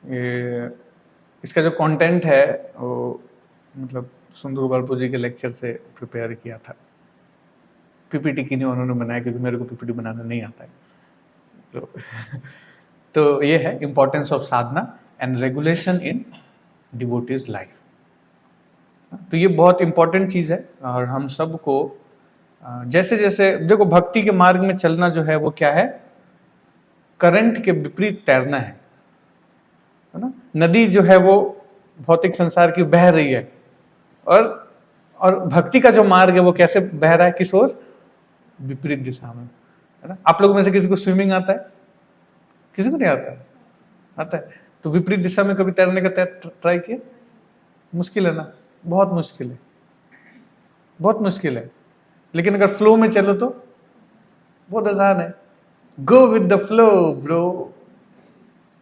ये इसका जो कंटेंट है वो मतलब सुंदर गल्पो जी के लेक्चर से प्रिपेयर किया था। पीपीटी की नहीं उन्होंने बनाया क्योंकि मेरे को पीपीटी बनाना नहीं आता है। तो, तो ये है importance of Sadhana and regulation in devotees life. तो ये बहुत इंपॉर्टेंट चीज है और हम सबको जैसे जैसे देखो भक्ति के मार्ग में चलना जो है वो क्या है, करंट के विपरीत तैरना है ना। नदी जो है वो भौतिक संसार की बह रही है और भक्ति का जो मार्ग है वो कैसे बह रहा है, किस ओर, विपरीत दिशा में, है ना। आप लोगों में से किसी को स्विमिंग आता है? किसी को नहीं आता है? आता है। तो विपरीत दिशा में कभी तैरने का ट्राई किया? मुश्किल है ना, बहुत मुश्किल है, बहुत मुश्किल है। लेकिन अगर फ्लो में चलो तो बहुत आसान है। Go with the flow bro.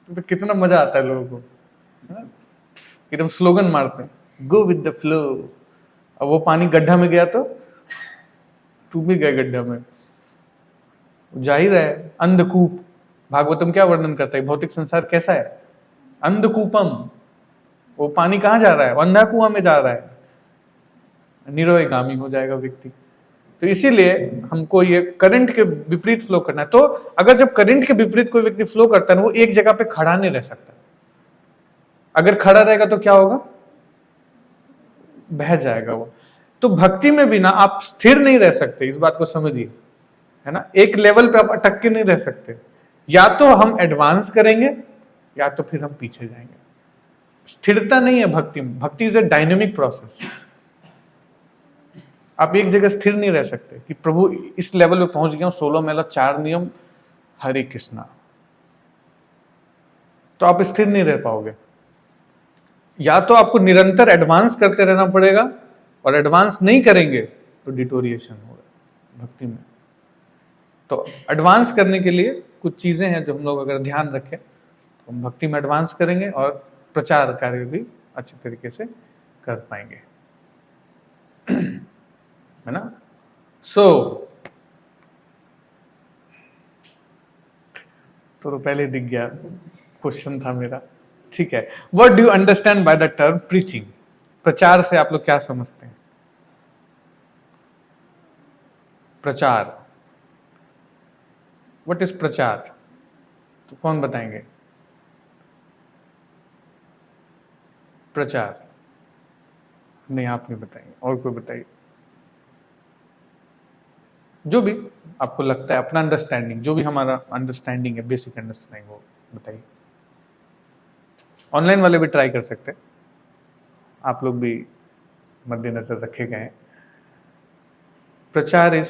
तो कितना मजा आता है लोगों को, एकदम स्लोगन मारते हैं, गो विद द फ्लो। अब वो पानी गड्ढा में गया तो तू भी गए गड्ढा में, जाहिर है। अंधकूप, भागवतम क्या वर्णन करता है, भौतिक संसार कैसा है, अंधकूपम। वो पानी कहाँ जा रहा है, अंधा कुआं में जा रहा है, निरोगामी हो जाएगा व्यक्ति। तो इसीलिए हमको ये करंट के विपरीत फ्लो करना है। तो अगर जब करंट के विपरीत कोई व्यक्ति फ्लो करता है ना, वो एक जगह पे खड़ा नहीं रह सकता। अगर खड़ा रहेगा तो क्या होगा, बह जाएगा वो। तो भक्ति में भी ना आप स्थिर नहीं रह सकते, इस बात को समझिए, है ना। एक लेवल पे आप अटक के नहीं रह सकते, या तो हम एडवांस करेंगे या तो फिर हम पीछे जाएंगे। स्थिरता नहीं है भक्ति में। भक्ति इज ए डायनेमिक प्रोसेस। आप एक जगह स्थिर नहीं रह सकते कि प्रभु इस लेवल पे पहुंच गया हूं, 16 मेला 4 नियम, हरे कृष्णा, तो आप स्थिर नहीं रह पाओगे। या तो आपको निरंतर एडवांस करते रहना पड़ेगा, और एडवांस नहीं करेंगे तो डिटोरिएशन होगा भक्ति में। तो एडवांस करने के लिए कुछ चीजें हैं जो हम लोग अगर ध्यान रखें तो हम भक्ति में एडवांस करेंगे और प्रचार कार्य भी अच्छे तरीके से कर पाएंगे, है ना। तो पहले दिख गया, क्वेश्चन था मेरा, ठीक है। What do you understand by the term preaching? प्रचार से आप लोग क्या समझते हैं? प्रचार, व्हाट इज प्रचार? तो कौन बताएंगे? प्रचार नहीं, आप नहीं बताएंगे, और कोई बताइए। जो भी आपको लगता है, अपना अंडरस्टैंडिंग, जो भी हमारा अंडरस्टैंडिंग है, बेसिक अंडरस्टैंडिंग, वो बताइए। ऑनलाइन वाले भी ट्राई कर सकते हैं, आप लोग भी मद्देनजर रखे गए हैं। प्रचार is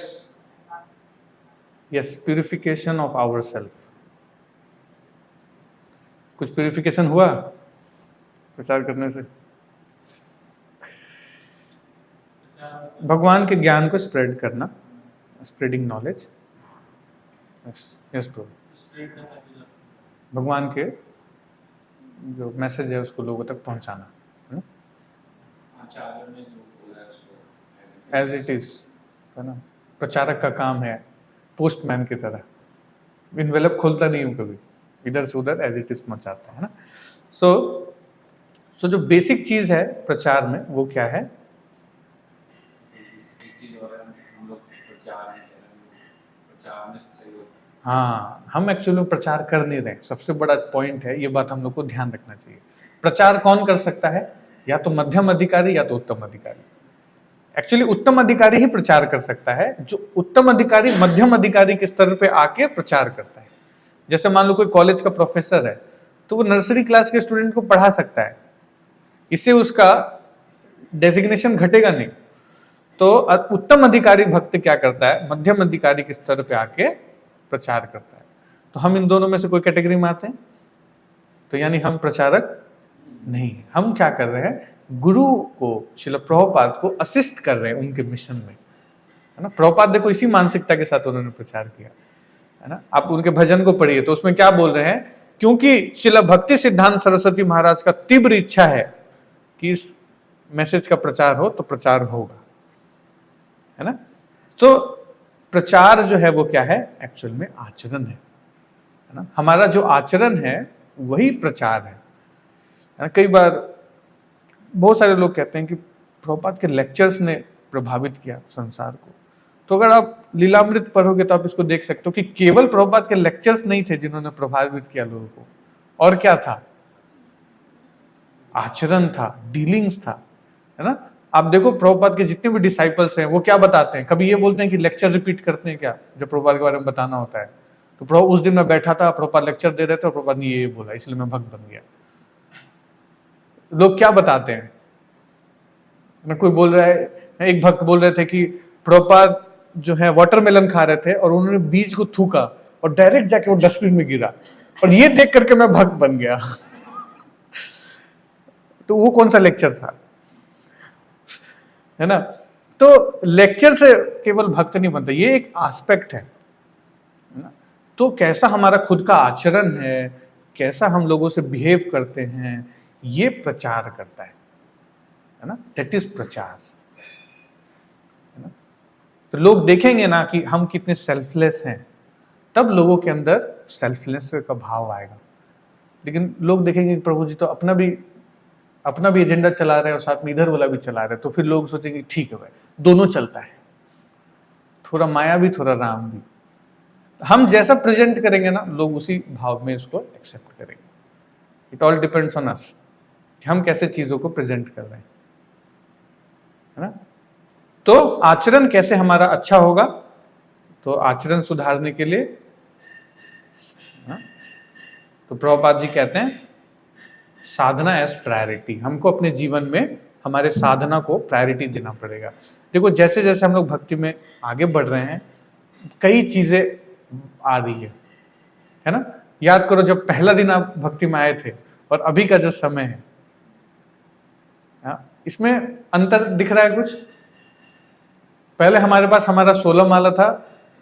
yes purification of our self. कुछ प्यूरिफिकेशन हुआ प्रचार करने से? भगवान के ज्ञान को स्प्रेड करना, स्प्रेडिंग नॉलेज। यस ब्रो, भगवान के जो मैसेज है उसको लोगों तक पहुंचाना, एज इट इज, है ना। प्रचारक का काम है पोस्टमैन की तरह, इन्वेलप खोलता नहीं हूं कभी, इधर से उधर एज इट इज पहुंचाता है ना। सो जो बेसिक चीज है प्रचार में वो क्या है? हाँ, हम एक्चुअली प्रचार कर नहीं रहे, सबसे बड़ा पॉइंट है, ये बात हम लोग को ध्यान रखना चाहिए। प्रचार कौन कर सकता है? या तो मध्यम अधिकारी या तो उत्तम अधिकारी। एक्चुअली उत्तम अधिकारी ही प्रचार कर सकता है। जो उत्तम अधिकारी मध्यम अधिकारी के स्तर पे आके प्रचार करता है। जैसे मान लो कोई कॉलेज का प्रोफेसर है तो वो नर्सरी क्लास के स्टूडेंट को पढ़ा सकता है, इससे उसका डेजिग्नेशन घटेगा नहीं। तो उत्तम अधिकारी भक्त क्या करता है, मध्यम अधिकारी के स्तर पे आके प्रचार करता है। तो हम इन दोनों में से कोई कैटेगरी में आते हैं? तो यानी हम प्रचारक नहीं, हम क्या कर रहे हैं, गुरु को, श्रील प्रभुपाद को असिस्ट कर रहे हैं उनके मिशन में, है ना। प्रभुपाद देखो इसी मानसिकता के साथ उन्होंने प्रचार किया, है ना। आप उनके भजन को पढ़िए तो उसमें क्या बोल रहे हैं, क्योंकि श्रील भक्ति सिद्धांत सरस्वती महाराज का तीव्र इच्छा है कि इस मैसेज का प्रचार हो, तो प्रचार होगा, है ना। तो प्रचार जो है वो क्या है, एक्चुअल में आचरण है ना। हमारा जो आचरण है वही प्रचार है। कई बार बहुत सारे लोग कहते हैं कि प्रभुपाद के लेक्चर्स ने प्रभावित किया संसार को। तो अगर आप लीलामृत पढ़ोगे तो आप इसको देख सकते हो कि केवल प्रभुपाद के लेक्चर्स नहीं थे जिन्होंने प्रभावित किया लोगों को, और क्या था? आचरण था, डीलिंग्स था, है ना। आप देखो प्रभुपाद के जितने भी डिसाइपल्स हैं वो क्या बताते हैं, कभी ये बोलते हैं कि लेक्चर रिपीट करते हैं क्या जब प्रभुपाद के बारे में बताना होता है? तो प्रभु उस दिन मैं बैठा था, प्रभुपाद लेक्चर दे रहे थे और प्रभुपाद ने ये बोला इसलिए मैं भक्त बन गया। लोग क्या बताते हैं ना, कोई बोल रहा है, एक भक्त बोल रहे थे कि प्रभुपाद जो है वाटरमेलन खा रहे थे और उन्होंने बीज को थूका और डायरेक्ट जाके वो डस्टबिन में गिरा और ये देख करके मैं भक्त बन गया। तो वो कौन सा लेक्चर था, है ना। तो लेक्चर से केवल भक्त नहीं बनता, ये एक एस्पेक्ट है ना। तो कैसा हमारा खुद का आचरण है, कैसा हम लोगों से बिहेव करते हैं, ये प्रचार करता है ना। दैट इज प्रचार, है ना। तो लोग देखेंगे ना कि हम कितने सेल्फलेस हैं, तब लोगों के अंदर सेल्फलेस का भाव आएगा। लेकिन लोग देखेंगे कि प्रभु जी तो अपना भी एजेंडा चला रहे हैं और साथ में इधर वाला भी चला रहे हैं, तो फिर लोग सोचेंगे ठीक है भाई दोनों चलता है, थोड़ा माया भी थोड़ा राम भी। हम जैसा प्रेजेंट करेंगे ना लोग उसी भाव में इसको एक्सेप्ट करेंगे। It all depends on us, हम कैसे चीजों को प्रेजेंट कर रहे हैं, है ना। तो आचरण कैसे हमारा अच्छा होगा, तो आचरण सुधारने के लिए तो प्रभुपाद जी कहते हैं साधना एज प्रायोरिटी। हमको अपने जीवन में हमारे साधना को प्रायोरिटी देना पड़ेगा। देखो जैसे जैसे हम लोग भक्ति में आगे बढ़ रहे हैं कई चीजें आ रही है ना। याद करो जब पहला दिन आप भक्ति में आए थे और अभी का जो समय है, इसमें अंतर दिख रहा है कुछ। पहले हमारे पास हमारा 16 माला था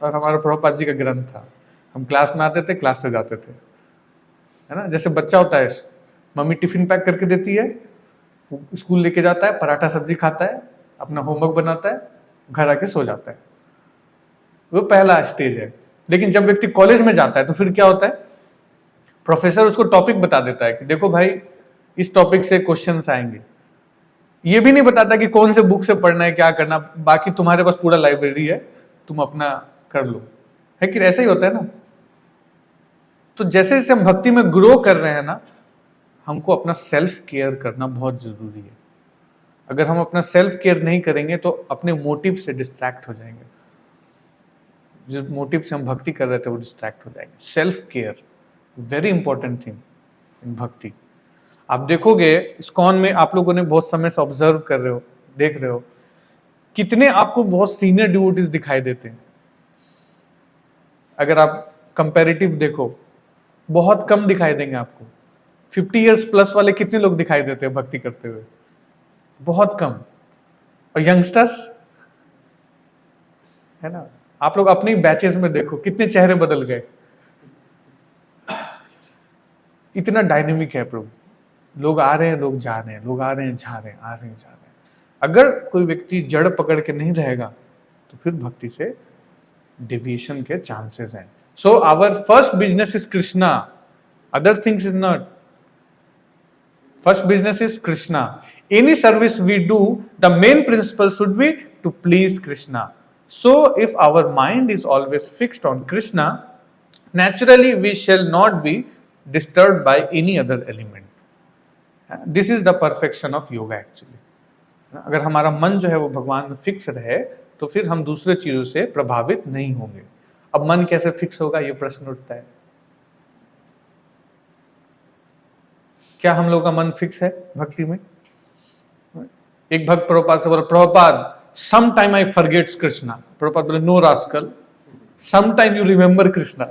और हमारा प्रभुपाद जी का ग्रंथ था, हम क्लास में आते थे, क्लास से जाते थे, है ना। जैसे बच्चा होता है, मम्मी टिफिन पैक करके देती है, स्कूल लेके जाता है, पराठा सब्जी खाता है, अपना होमवर्क बनाता है, घर आके सो जाता है, वो पहला स्टेज है। लेकिन जब व्यक्ति कॉलेज में जाता है तो फिर क्या होता है, प्रोफेसर उसको टॉपिक बता देता है कि देखो भाई इस टॉपिक से क्वेश्चंस आएंगे। ये भी नहीं बताता कि कौन से बुक से पढ़ना है, क्या करना, बाकी तुम्हारे पास पूरा लाइब्रेरी है, तुम अपना कर लो, है कि ऐसा ही होता है ना। तो जैसे जैसे हम भक्ति में ग्रो कर रहे हैं ना, हमको अपना सेल्फ केयर करना बहुत जरूरी है। अगर हम अपना सेल्फ केयर नहीं करेंगे तो अपने मोटिव से डिस्ट्रैक्ट हो जाएंगे, जिस मोटिव से हम भक्ति कर रहे थे वो डिस्ट्रैक्ट हो जाएंगे। Self care very important thing in भक्ति। आप देखोगे इस्कॉन में, आप लोगों ने बहुत समय से ऑब्जर्व कर रहे हो, देख रहे हो, कितने आपको बहुत सीनियर डिवोटीज दिखाई देते हैं। अगर आप कंपैरेटिव देखो बहुत कम दिखाई देंगे आपको। 50 इयर्स प्लस वाले कितने लोग दिखाई देते हैं भक्ति करते हुए, बहुत कम। और यंगस्टर्स, है ना, आप लोग अपनी बैचेस में देखो कितने चेहरे बदल गए। इतना डायनेमिक है प्रभु, लोग आ रहे हैं, लोग जा रहे हैं, लोग आ रहे हैं, जा रहे हैं, आ रहे हैं, जा रहे हैं। अगर कोई व्यक्ति जड़ पकड़ के नहीं रहेगा तो फिर भक्ति से डेविएशन के चांसेस हैं। So our first business is Krishna, other things is not. First business is Krishna. Any service we do, the main principle should be to please Krishna. So if our mind is always fixed on Krishna, naturally we shall not be disturbed by any other element. This is the perfection of yoga actually. अगर हमारा मन जो है वो भगवान में fix रहे तो फिर हम दूसरे चीजों से प्रभावित नहीं होंगे। अब मन कैसे फिक्स होगा ये प्रश्न उठता है। क्या हम लोगों का मन फिक्स है भक्ति में? एक भक्त प्रभुपाद से बोला, Prabhupada some time I forgets Krishna. Prabhupada बोले, no rascal, some time you remember Krishna.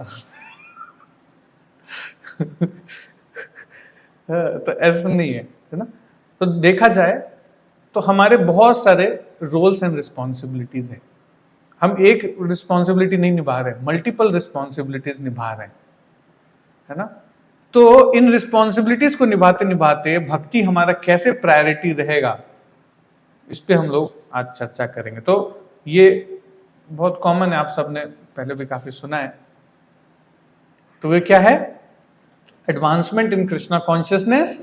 तो ऐसा नहीं है ना। तो देखा जाए तो हमारे बहुत सारे रोल्स एंड रिस्पॉन्सिबिलिटीज हैं। हम एक रिस्पॉन्सिबिलिटी नहीं निभा रहे, मल्टीपल रिस्पॉन्सिबिलिटीज निभा रहे हैं, है ना। तो इन रिस्पॉन्सिबिलिटीज को निभाते निभाते भक्ति हमारा कैसे प्रायोरिटी रहेगा, इस पे हम लोग आज चर्चा करेंगे। तो ये बहुत कॉमन है, आप सबने पहले भी काफी सुना है। तो वे क्या है? Advancement in Krishna consciousness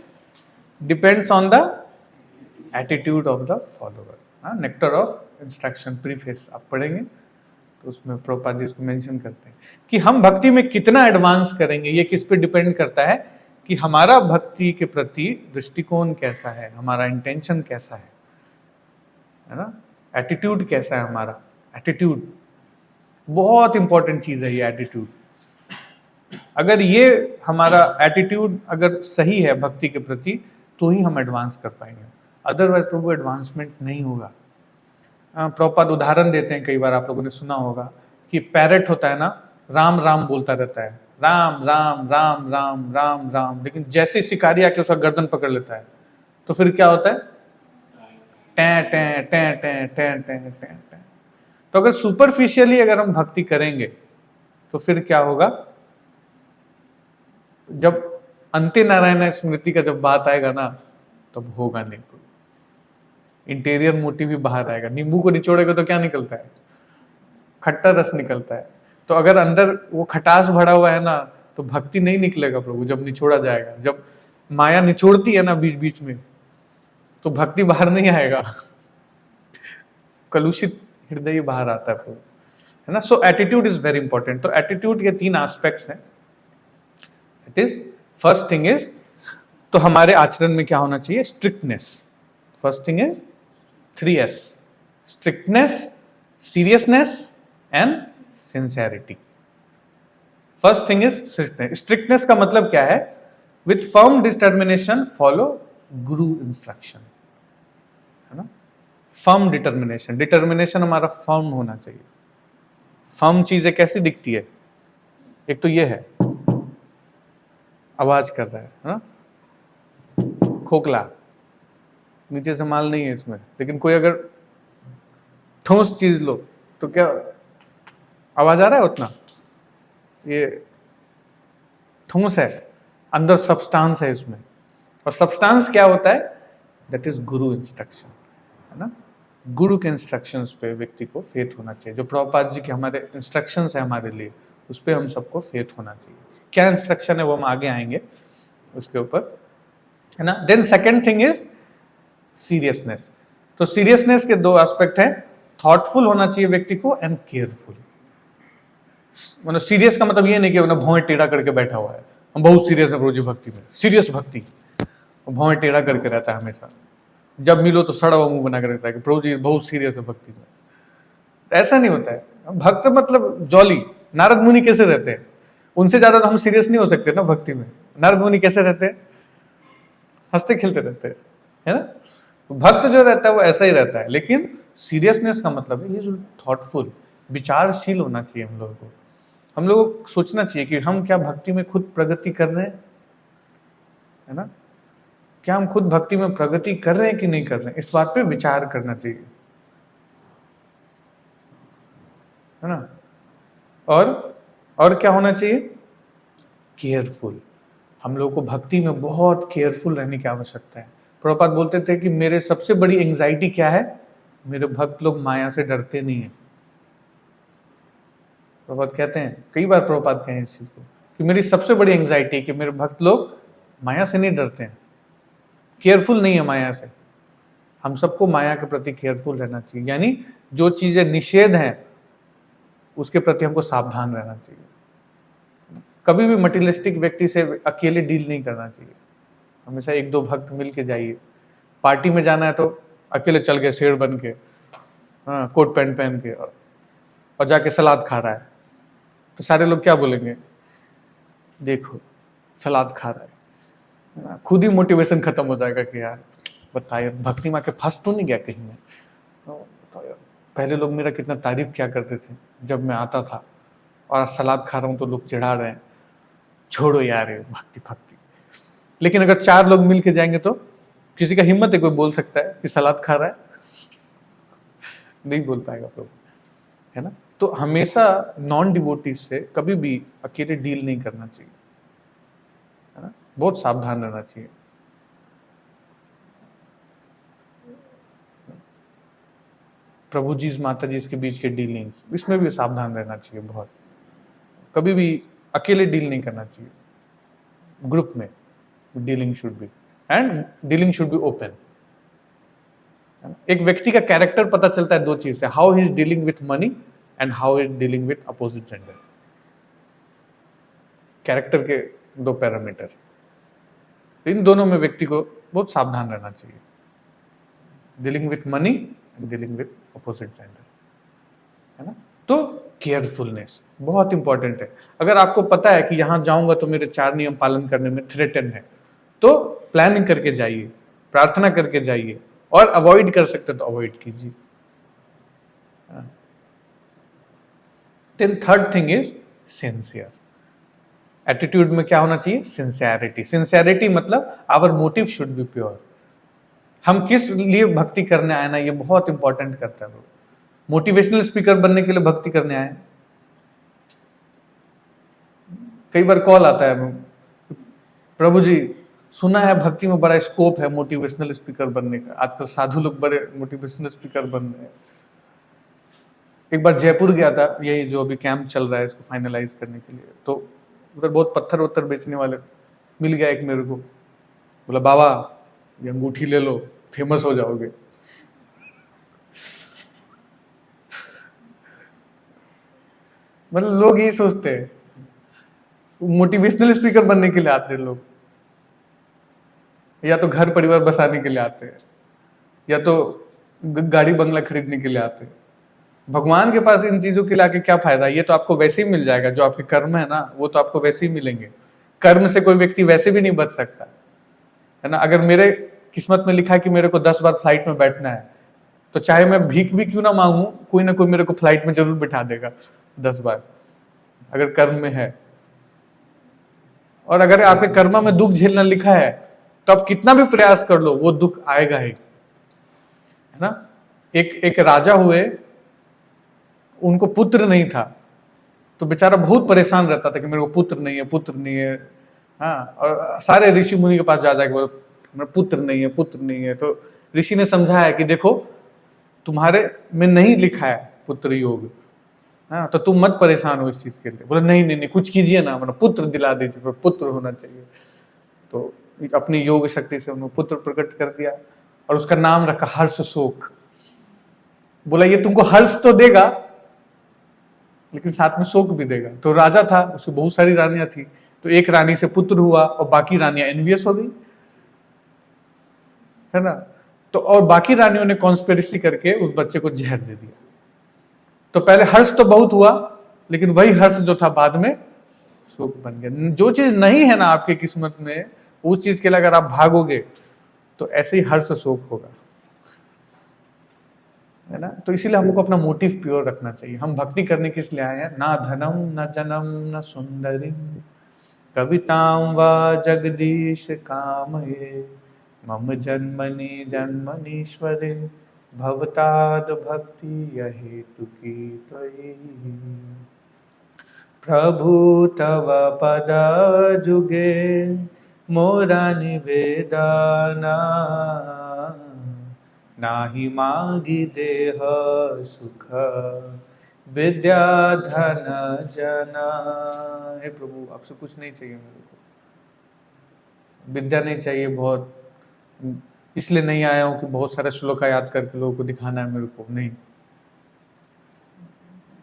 depends on the attitude of the follower. Nectar of instruction preface आप पढ़ेंगे तो उसमें प्रभुपाद जी इसको मेंशन करते हैं कि हम भक्ति में कितना एडवांस करेंगे, ये किस पे डिपेंड करता है कि हमारा भक्ति के प्रति दृष्टिकोण कैसा है, हमारा इंटेंशन कैसा है ना, एटीट्यूड कैसा है हमारा। एटीट्यूड बहुत इंपॉर्टेंट चीज है, ये एटीट्यूड। अगर ये हमारा एटीट्यूड अगर सही है भक्ति के प्रति तो ही हम एडवांस कर पाएंगे, अदरवाइज प्रभु एडवांसमेंट नहीं होगा। प्रभुपाद उदाहरण देते हैं, कई बार आप लोगों ने सुना होगा कि पैरेट होता है ना, राम राम बोलता रहता है, राम राम राम राम राम राम, लेकिन जैसे शिकारी आके उसका गर्दन पकड़ लेता है तो फिर क्या होता है, टें टें टें टें टें टें टें टें। तो अगर सुपरफिशियली अगर हम भक्ति करेंगे तो फिर क्या होगा, जब अंत्य नारायण स्मृति का जब बात आएगा ना तब होगा नहीं, इंटीरियर मोटिव भी बाहर आएगा। नींबू को निचोड़ेगा तो क्या निकलता है, खट्टा रस निकलता है। तो अगर अंदर वो खटास भरा हुआ है ना तो भक्ति नहीं निकलेगा प्रभु, जब निचोड़ा जाएगा। जब माया निचोड़ती है ना बीच बीच में तो भक्ति बाहर नहीं आएगा, कलुषित हृदय बाहर आता है प्रभु, है ना। सो एटीट्यूड इज वेरी इंपॉर्टेंट। तो एटीट्यूड के 3 एस्पेक्ट्स हैं। It is first thing is, तो हमारे आचरण में क्या होना चाहिए, strictness. First thing is 3S, strictness, seriousness and sincerity. First thing is strictness. Strictness का मतलब क्या है, with firm determination follow guru instruction, है ना। firm determination, determination हमारा firm होना चाहिए। firm चीजें कैसी दिखती है, एक तो ये है आवाज कर रहा है ना, खोखला, नीचे से माल नहीं है इसमें, लेकिन कोई अगर ठोस चीज लो तो क्या आवाज आ रहा है उतना, ये ठोस है, अंदर सब्सटेंस है इसमें। और सब्सटेंस क्या होता है, दैट इज गुरु इंस्ट्रक्शन, है ना। गुरु के इंस्ट्रक्शंस पे व्यक्ति को फेथ होना चाहिए। जो प्रभुपाद जी के हमारे इंस्ट्रक्शंस है हमारे लिए, उस पर हम सबको फेथ होना चाहिए। क्या इंस्ट्रक्शन है वो हम आगे आएंगे उसके ऊपर, है ना। Then second thing is seriousness. तो सीरियसनेस के 2 एस्पेक्ट हैं, थॉटफुल होना चाहिए व्यक्ति को एंड केयरफुल। मतलब सीरियस का मतलब ये नहीं कि भौं टेढ़ा करके बैठा हुआ है, हम बहुत सीरियस है प्रभु जी भक्ति में, सीरियस भक्ति, भौं टेढ़ा करके रहता है हमेशा, जब मिलो तो सड़ा हुआ मुंह बना कर रहता है कि प्रभु जी बहुत सीरियस है भक्ति में। ऐसा नहीं होता है। भक्त मतलब जॉली, नारद मुनि कैसे रहते हैं, उनसे ज्यादा तो हम सीरियस नहीं हो सकते ना भक्ति में। नारद मुनि कैसे रहते हैं, हंसते खेलते रहते हैं, है ना। भक्त जो रहता है वो ऐसा ही रहता है, लेकिन सीरियसनेस का मतलब है ये थॉटफुल, विचारशील होना चाहिए हम लोगों को। हम लोगों को सोचना चाहिए कि हम क्या भक्ति में खुद प्रगति कर रहे हैं, है ना। क्या हम खुद भक्ति में प्रगति कर रहे हैं कि नहीं कर रहे हैं, इस बात पे विचार करना चाहिए, है ना। और क्या होना चाहिए, केयरफुल। हम लोगों को भक्ति में बहुत केयरफुल रहने की आवश्यकता है। प्रभुपाद बोलते थे कि मेरे सबसे बड़ी एंजाइटी क्या है, मेरे भक्त लोग माया से डरते नहीं है। प्रभुपाद कहते हैं, कई बार प्रभुपाद कहे इस चीज को कि मेरी सबसे बड़ी एंजाइटी है कि मेरे भक्त लोग माया से नहीं डरते हैं, केयरफुल नहीं है माया से। हम सबको माया के प्रति केयरफुल रहना चाहिए, यानी जो चीजें निषेध हैं उसके प्रति हमको सावधान रहना चाहिए। कभी भी मटेरियलिस्टिक व्यक्ति से अकेले डील नहीं करना चाहिए, हमेशा 1-2 भक्त मिल के जाइए। पार्टी में जाना है तो अकेले चल गए शेर बन के, हाँ, कोट पैंट पहन के, और जाके सलाद खा रहा है तो सारे लोग क्या बोलेंगे, देखो सलाद खा रहा है। खुद ही मोटिवेशन खत्म हो जाएगा कि यार बता यार भक्ति में के फंस तो नहीं गया कहीं में। पहले लोग मेरा कितना तारीफ क्या करते थे जब मैं आता था, और सलाद खा रहा हूँ तो लोग चिढ़ा रहे हैं, छोड़ो यार भक्ति भक्ति। लेकिन अगर 4 लोग मिल के जाएंगे तो किसी का हिम्मत है कोई बोल सकता है कि सलाद खा रहा है, नहीं बोल पाएगा प्रभु, है ना। तो हमेशा नॉन डिवोटीज से कभी भी अकेले डील नहीं करना चाहिए, है ना, बहुत सावधान रहना चाहिए। प्रभु जी माता जी के बीच के डीलिंग्स, इसमें भी सावधान रहना चाहिए बहुत। कभी भी अकेले डील नहीं करना चाहिए, ग्रुप में dealing should be, and dealing should be open. एक व्यक्ति का कैरेक्टर पता चलता है दो चीज से, how he is dealing with money and how he is dealing with opposite gender. Character के दो पैरामीटर, इन दोनों में व्यक्ति को बहुत सावधान रहना चाहिए, dealing with money and dealing with opposite gender, है ना। तो केयरफुलनेस बहुत इंपॉर्टेंट है। अगर आपको पता है कि यहां जाऊंगा तो मेरे 4 नियम पालन करने में थ्रेटन है, तो प्लानिंग करके जाइए, प्रार्थना करके जाइए, और अवॉइड कर सकते तो अवॉइड कीजिए। Then third thing is sincere. Attitude में क्या होना चाहिए? सिंसियरिटी। सिंसियरिटी मतलब our motive should be pure. हम किस लिए भक्ति करने आए ना, ये बहुत इंपॉर्टेंट करता है। मोटिवेशनल स्पीकर बनने के लिए भक्ति करने आए? कई बार कॉल आता है, प्रभु जी सुना है भक्ति में बड़ा स्कोप है मोटिवेशनल स्पीकर बनने का, आजकल साधु लोग बड़े मोटिवेशनल स्पीकर बन रहे हैं। एक बार जयपुर गया था, यही जो अभी कैंप चल रहा है इसको फाइनलाइज करने के लिए, तो उधर बहुत पत्थर वत्थर बेचने वाले मिल गया एक मेरे को, बोला बाबा ये अंगूठी ले लो फेमस हो जाओगे। मतलब लोग यही सोचते हैं, मोटिवेशनल स्पीकर बनने के लिए आते हैं लोग, या तो घर परिवार बसाने के लिए आते हैं, या तो गाड़ी बंगला खरीदने के लिए आते हैं। भगवान के पास इन चीजों के लिए आके क्या फायदा? ये तो आपको वैसे ही मिल जाएगा, जो आपके कर्म है ना वो तो आपको वैसे ही मिलेंगे। कर्म से कोई व्यक्ति वैसे भी नहीं बच सकता, है ना। अगर मेरे किस्मत में लिखा है कि मेरे को 10 बार फ्लाइट में बैठना है, तो चाहे मैं भीख भी क्यों ना मांगू, कोई ना कोई मेरे को फ्लाइट में जरूर बिठा देगा 10 बार, अगर कर्म में है। और अगर आपके कर्म में दुख झेलना लिखा है, तो आप कितना भी प्रयास कर लो वो दुख आएगा ही, है ना। एक राजा हुए, उनको पुत्र नहीं था, तो बेचारा बहुत परेशान रहता था कि मेरे को पुत्र नहीं है, पुत्र नहीं है। हाँ, और सारे ऋषि मुनि के पास जा जाके बोले मेरा पुत्र नहीं है, पुत्र नहीं है। तो ऋषि ने समझाया कि देखो तुम्हारे में नहीं लिखा है पुत्र योग, हाँ, तो तुम मत परेशान हो इस चीज के लिए। बोले नहीं नहीं नहीं, कुछ कीजिए ना, मतलब पुत्र दिला दीजिए, पुत्र होना चाहिए। तो अपनी योग शक्ति से उन्होंने पुत्र प्रकट कर दिया, और उसका नाम रखा हर्ष शोक। बोला ये तुमको हर्ष तो देगा, लेकिन साथ में शोक भी देगा। तो राजा था, उसकी बहुत सारी रानियां थी, तो एक रानी से पुत्र हुआ और बाकी रानियां एनवियस हो गई, है ना। तो और बाकी रानियों ने कॉन्स्पिरेसी करके उस बच्चे को जहर दे दिया। तो पहले हर्ष तो बहुत हुआ, लेकिन वही हर्ष जो था बाद में शोक बन गया। जो चीज नहीं है ना आपके किस्मत में, उस चीज के लिए अगर आप भागोगे तो ऐसे ही हर्ष शोक होगा, है ना। तो इसीलिए हमको अपना मोटिव प्योर रखना चाहिए। हम भक्ति करने किस लिए आए हैं? ना धनम न जनम न सुंदरी कवितां वा जगदीश कामये मम जन्मनि जन्मनीश्वरे भवताद भक्ति हेतु की त्वयि प्रभु तव पद जुगे मोरा निवेदना नाही मागी देह सुख विद्या धन जना। हे प्रभु आपसे कुछ नहीं चाहिए मेरे को, विद्या नहीं चाहिए बहुत, इसलिए नहीं आया हूं कि बहुत सारे श्लोका याद करके लोगों को दिखाना है मेरे को, नहीं।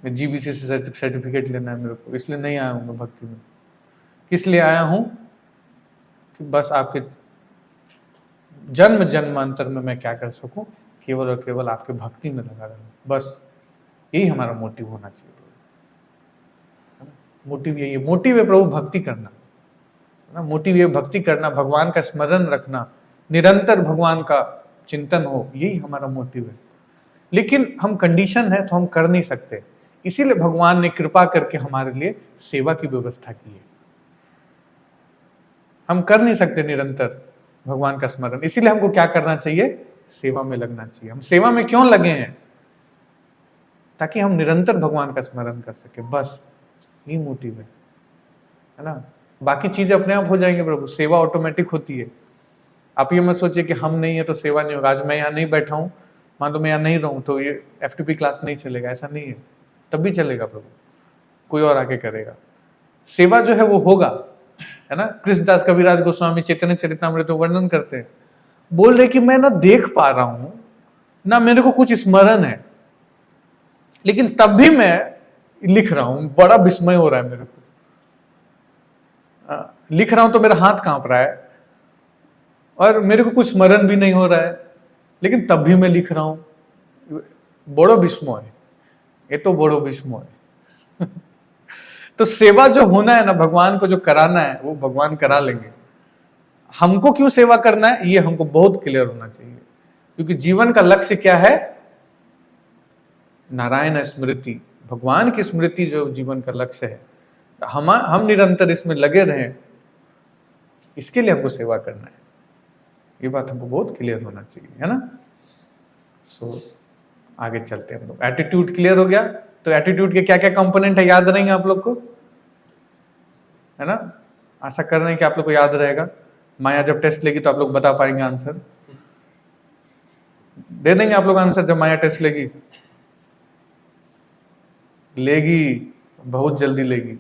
मैं जीबीसी से सर्टिफिकेट लेना है मेरे को, इसलिए नहीं आया हूं मैं भक्ति में। किस लिए आया हूं? कि बस आपके जन्म जन्मांतर में मैं क्या कर सकूं, केवल और केवल आपके भक्ति में लगा रहूं, बस यही हमारा मोटिव होना चाहिए। मोटिव यही है, मोटिव है प्रभु भक्ति करना, ना। मोटिव ये भक्ति करना, भगवान का स्मरण रखना, निरंतर भगवान का चिंतन हो, यही हमारा मोटिव है। लेकिन हम कंडीशन है तो हम कर नहीं सकते, इसीलिए भगवान ने कृपा करके हमारे लिए सेवा की व्यवस्था की है। हम कर नहीं सकते निरंतर भगवान का स्मरण, इसीलिए हमको क्या करना चाहिए? सेवा में लगना चाहिए। हम सेवा में क्यों लगे हैं? ताकि हम निरंतर भगवान का स्मरण कर सके, बस यही मोटिव है ना। बाकी चीजें अपने आप हो जाएंगे प्रभु, सेवा ऑटोमेटिक होती है। आप ये मत सोचिए कि हम नहीं है तो सेवा नहीं होगा। आज मैं यहाँ नहीं बैठा हूँ, मान लो मैं यहाँ नहीं रहूं तो ये FTP क्लास नहीं चलेगा, ऐसा नहीं है। तब भी चलेगा प्रभु, कोई और आके करेगा। सेवा जो है वो होगा, है ना। कृष्णदास कविराज गोस्वामी चैतन्य चरितमृत में वर्णन करते हैं, बोल रहे कि मैं ना देख पा रहा हूं ना मेरे को कुछ स्मरण है, लेकिन तब भी मैं लिख रहा हूं, बड़ा विस्मय हो रहा है मेरे को। लिख रहा हूं तो मेरा हाथ कांप रहा है और मेरे को कुछ स्मरण भी नहीं हो रहा है, लेकिन तब भी मैं लिख रहा हूं। बड़ो विस्मय, ये तो बड़ो विस्मय। तो सेवा जो होना है ना, भगवान को जो कराना है वो भगवान करा लेंगे। हमको क्यों सेवा करना है ये हमको बहुत क्लियर होना चाहिए, क्योंकि जीवन का लक्ष्य क्या है? नारायण स्मृति, भगवान की स्मृति जो जीवन का लक्ष्य है। हम निरंतर इसमें लगे रहें, इसके लिए हमको सेवा करना है। ये बात हमको बहुत क्लियर होना चाहिए, है ना। सो आगे चलते हैं हम लोग। एटीट्यूड क्लियर हो गया, तो एटीट्यूड के क्या क्या कंपोनेंट है याद रहेंगे आप लोग को, है ना। आशा कर रहे हैं कि आप लोग को याद रहेगा। माया जब टेस्ट लेगी तो आप लोग बता पाएंगे आंसर, दे देंगे आप लोग आंसर जब माया टेस्ट लेगी। लेगी, बहुत जल्दी लेगी,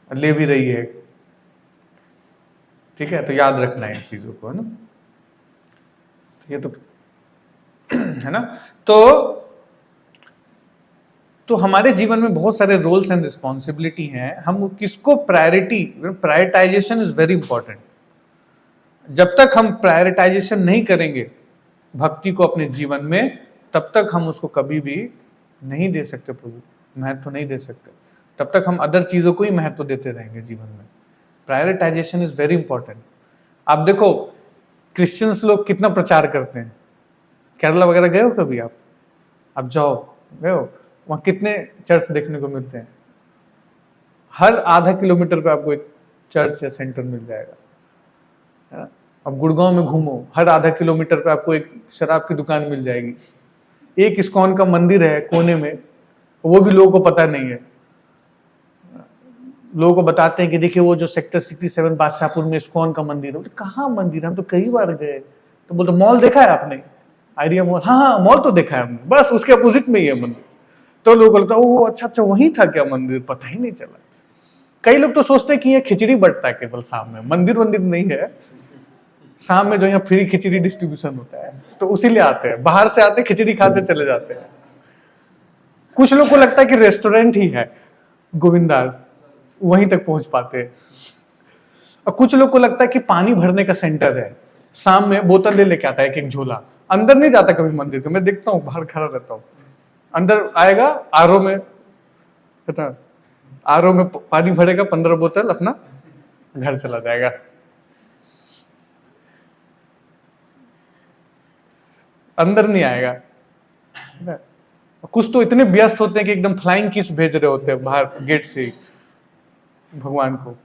ले भी रही है, ठीक है। तो याद रखना है इन चीजों को, है ना। ये तो है ना। तो हमारे जीवन में बहुत सारे रोल्स एंड रिस्पॉन्सिबिलिटी हैं, हम किसको प्रायोरिटाइजेशन इज वेरी इंपॉर्टेंट। जब तक हम प्रायोरिटाइजेशन नहीं करेंगे भक्ति को अपने जीवन में, तब तक हम उसको कभी भी नहीं दे सकते, प्रभु महत्व नहीं दे सकते। तब तक हम अदर चीजों को ही महत्व देते रहेंगे जीवन में। Prioritisation is very important. आप देखो क्रिश्चियंस लोग कितना प्रचार करते हैं। केरला वगैरह गए हो कभी आप जाओ, गए हो, वहां कितने चर्च देखने को मिलते हैं। हर आधा किलोमीटर पे आपको एक चर्च या सेंटर मिल जाएगा। अब गुड़गांव में घूमो, हर आधा किलोमीटर पे आपको एक शराब की दुकान मिल जाएगी। एक इस्कॉन का मंदिर है कोने में, वो भी लोगों को पता नहीं है। लोगों को बताते हैं कि देखिए वो जो सेक्टर 67 बादशाहपुर में इस्कॉन का मंदिर है। कहाँ मंदिर है, हम तो कई बार गए। तो बोलते मॉल देखा है आपने, आइडिया मॉल? हाँ मॉल तो देखा है हमने, बस उसके अपोजिट में ही है मंदिर। तो लोग बोलते ओ अच्छा वही था क्या मंदिर, पता ही नहीं चला। कई लोग तो सोचते हैं कि ये खिचड़ी बंटता है केवल शाम में, मंदिर नहीं है। शाम में जो यहाँ फ्री खिचड़ी डिस्ट्रीब्यूशन होता है तो उसी लिए आते हैं, बाहर से आते खिचड़ी खाते चले जाते हैं। कुछ लोग को लगता है कि रेस्टोरेंट ही है गोविंदास, वहीं तक पहुंच पाते हैं। और कुछ लोग को लगता है कि पानी भरने का सेंटर है, शाम में बोतल ले लेके आता है एक झोला। अंदर नहीं जाता कभी मंदिर के, मैं देखता हूँ बाहर खड़ा रहता हूँ। अंदर आएगा आरओ में, पता आरओ में पानी भरेगा 15 बोतल, अपना घर चला जाएगा। अंदर नहीं आएगा। कुछ तो इतने व्यस्त होते हैं कि एकदम फ्लाइंग किस भेज रहे होते हैं बाहर गेट से भगवान को।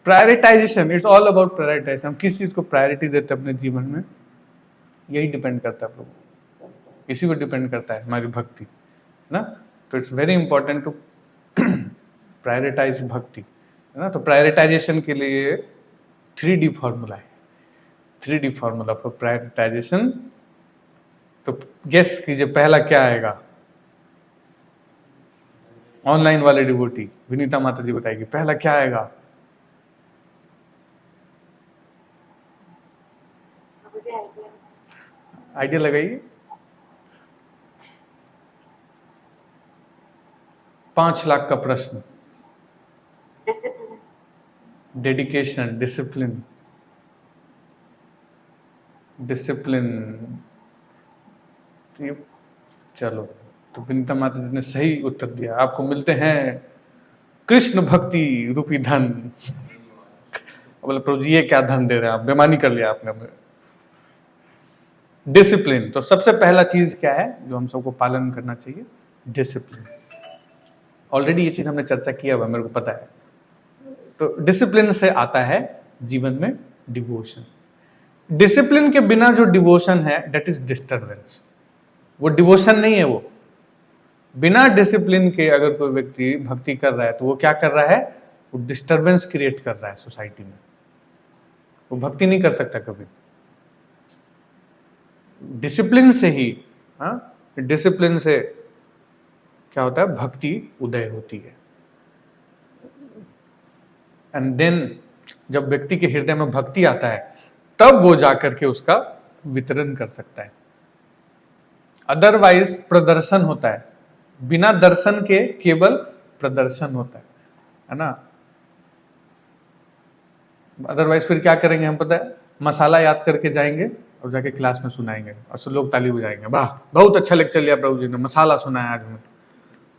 Prioritisation, it's all about prioritisation. हम किस चीज को प्रायोरिटी देते हैं अपने जीवन में, यही डिपेंड करता है प्रभु, इसी पर डिपेंड करता है हमारी भक्ति, है ना। तो it's very important to prioritise bhakti, है ना। तो प्रायोरिटाइजेशन के लिए 3D फॉर्मूला है, 3D फॉर्मूला फॉर प्रायोरिटाइजेशन। तो गेस कीजिए पहला क्या आएगा। ऑनलाइन वाले डिवोटी विनीता माता जी बताएगी पहला क्या आएगा। आइडिया लगाइए। 5 लाख का प्रश्न। Dedication, discipline. चलो, तो विनीता माता जी ने सही उत्तर दिया। आपको मिलते हैं कृष्ण भक्ति रूपी धन। बोले प्रभु जी ये क्या धन दे रहे हैं आप, बेईमानी कर लिया आपने। डिसिप्लिन, तो सबसे पहला चीज क्या है जो हम सबको पालन करना चाहिए, डिसिप्लिन। ऑलरेडी ये चीज हमने चर्चा किया हुआ, मेरे को पता है। तो डिसिप्लिन से आता है जीवन में डिवोशन। डिसिप्लिन के बिना जो डिवोशन है दैट इज डिस्टर्बेंस, वो डिवोशन नहीं है। वो बिना डिसिप्लिन के अगर कोई व्यक्ति भक्ति कर रहा है तो वो क्या कर रहा है, वो डिस्टर्बेंस क्रिएट कर रहा है सोसाइटी में। वो भक्ति नहीं कर सकता कभी। डिसिप्लिन से ही डिसिप्लिन से क्या होता है, भक्ति उदय होती है। एंड देन जब व्यक्ति के हृदय में भक्ति आता है तब वो जाकर के उसका वितरण कर सकता है। अदरवाइज प्रदर्शन होता है, बिना दर्शन के केवल प्रदर्शन होता है ना। अदरवाइज फिर क्या करेंगे हम, पता है, मसाला याद करके जाएंगे और जाके क्लास में सुनाएंगे और सब लोग ताली बजाएंगे, वाह बहुत अच्छा लेक्चर लिया प्रभु जी ने, मसाला सुनाया आज हमें,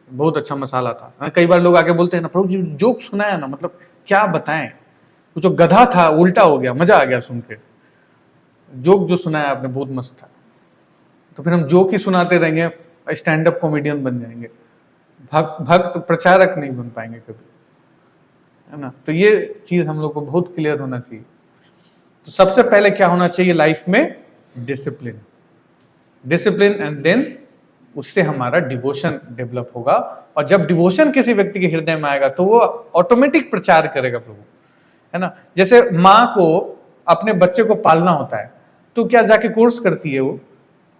बहुत अच्छा मसाला था। कई बार लोग आके बोलते हैं ना, प्रभु जी जोक सुनाया ना, मतलब क्या बताएं, वो जो गधा था उल्टा हो गया, मजा आ गया सुन के, जोक जो सुनाया आपने बहुत मस्त था। तो फिर हम जोक ही सुनाते रहेंगे, स्टैंड अप कॉमेडियन बन जाएंगे, भक्त प्रचारक नहीं बन पाएंगे कभी, है ना। तो ये चीज हम लोग को बहुत क्लियर होना चाहिए। तो सबसे पहले क्या होना चाहिए लाइफ में, डिसिप्लिन, डिसिप्लिन, एंड देन उससे हमारा डिवोशन डेवलप होगा। और जब डिवोशन किसी व्यक्ति के हृदय में आएगा तो वो ऑटोमेटिक प्रचार करेगा प्रभु, है ना। जैसे माँ को अपने बच्चे को पालना होता है तो क्या जाके कोर्स करती है वो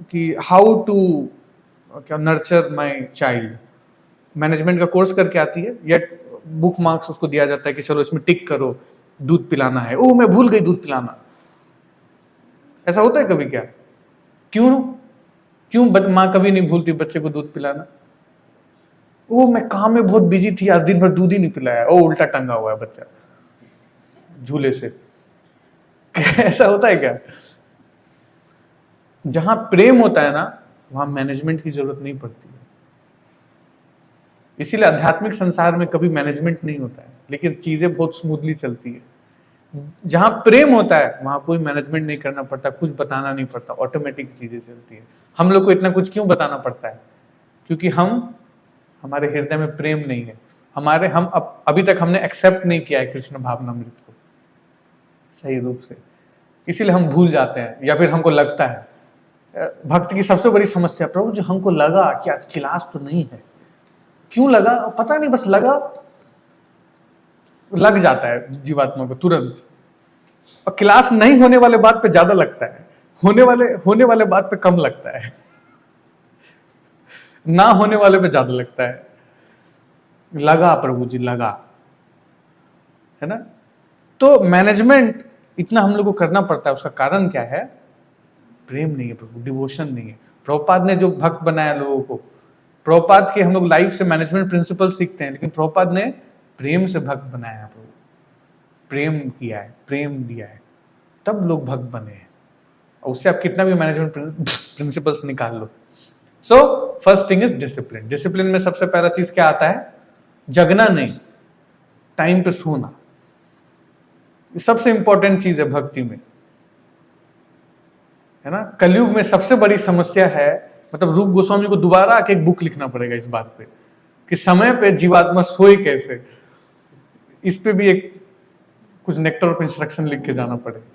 कि हाउ टू क्या नर्चर माय चाइल्ड, मैनेजमेंट का कोर्स करके आती है, या बुक मार्क्स उसको दिया जाता है कि चलो इसमें टिक करो, दूध पिलाना है, ओ मैं भूल गई दूध पिलाना। ऐसा होता है कभी क्या? क्यों माँ कभी नहीं भूलती बच्चे को दूध पिलाना? ओ मैं काम में बहुत बिजी थी आज, दिन भर दूध ही नहीं पिलाया, ओ उल्टा टंगा हुआ है बच्चा झूले से। ऐसा होता है क्या? जहां प्रेम होता है ना वहां मैनेजमेंट की जरूरत नहीं पड़ती है। इसीलिए आध्यात्मिक संसार में कभी मैनेजमेंट नहीं होता है, लेकिन चीजें बहुत स्मूथली चलती है। जहां प्रेम होता है वहां कोई मैनेजमेंट नहीं करना पड़ता, कुछ बताना नहीं पड़ता, ऑटोमेटिक चीजें चलती है। हम लोग को इतना कुछ क्यों बताना पड़ता है? क्योंकि हमारे हृदय में प्रेम नहीं है, हम अभी तक हमने एक्सेप्ट नहीं किया है कृष्ण भावनामृत को सही रूप से, इसीलिए हम भूल जाते हैं। या फिर हमको लगता है, भक्त की सबसे बड़ी समस्या, प्रभु जी हमको लगा कि आज क्लास तो नहीं है। क्यों लगा? पता नहीं, बस लगा, लग जाता है जीवात्मा को तुरंत। और क्लास नहीं होने वाले बात पे ज्यादा लगता है, होने वाले बात पे कम लगता है, ना होने वाले पे ज्यादा लगता है। लगा प्रभु जी, लगा, है ना। तो मैनेजमेंट इतना हम लोग को करना पड़ता है, उसका कारण क्या है? प्रेम नहीं है प्रभु, डिवोशन नहीं है। प्रभुपाद ने जो भक्त बनाया लोगों को, प्रभुपाद के हम लोग लाइफ से मैनेजमेंट प्रिंसिपल सीखते हैं, लेकिन प्रभुपाद ने प्रेम से भक्त बनाया है प्रभु, प्रेम किया है, प्रेम दिया है, तब लोग भक्त बने हैं। और उससे आप कितना भी मैनेजमेंट प्रिंसिपल्स निकाल लो। So first thing is discipline. Discipline में सबसे पहला चीज क्या आता है? जगना नहीं, टाइम पे सोना। सबसे इंपॉर्टेंट चीज है भक्ति में, है ना। कलयुग में सबसे बड़ी समस्या है, मतलब रूप गोस्वामी को दोबारा आके एक बुक लिखना पड़ेगा इस बात पे कि समय पे जीवात्मा सोए कैसे। इस पे भी एक कुछ नेक्टर ऑफ इंस्ट्रक्शन लिख के जाना पड़ेगा,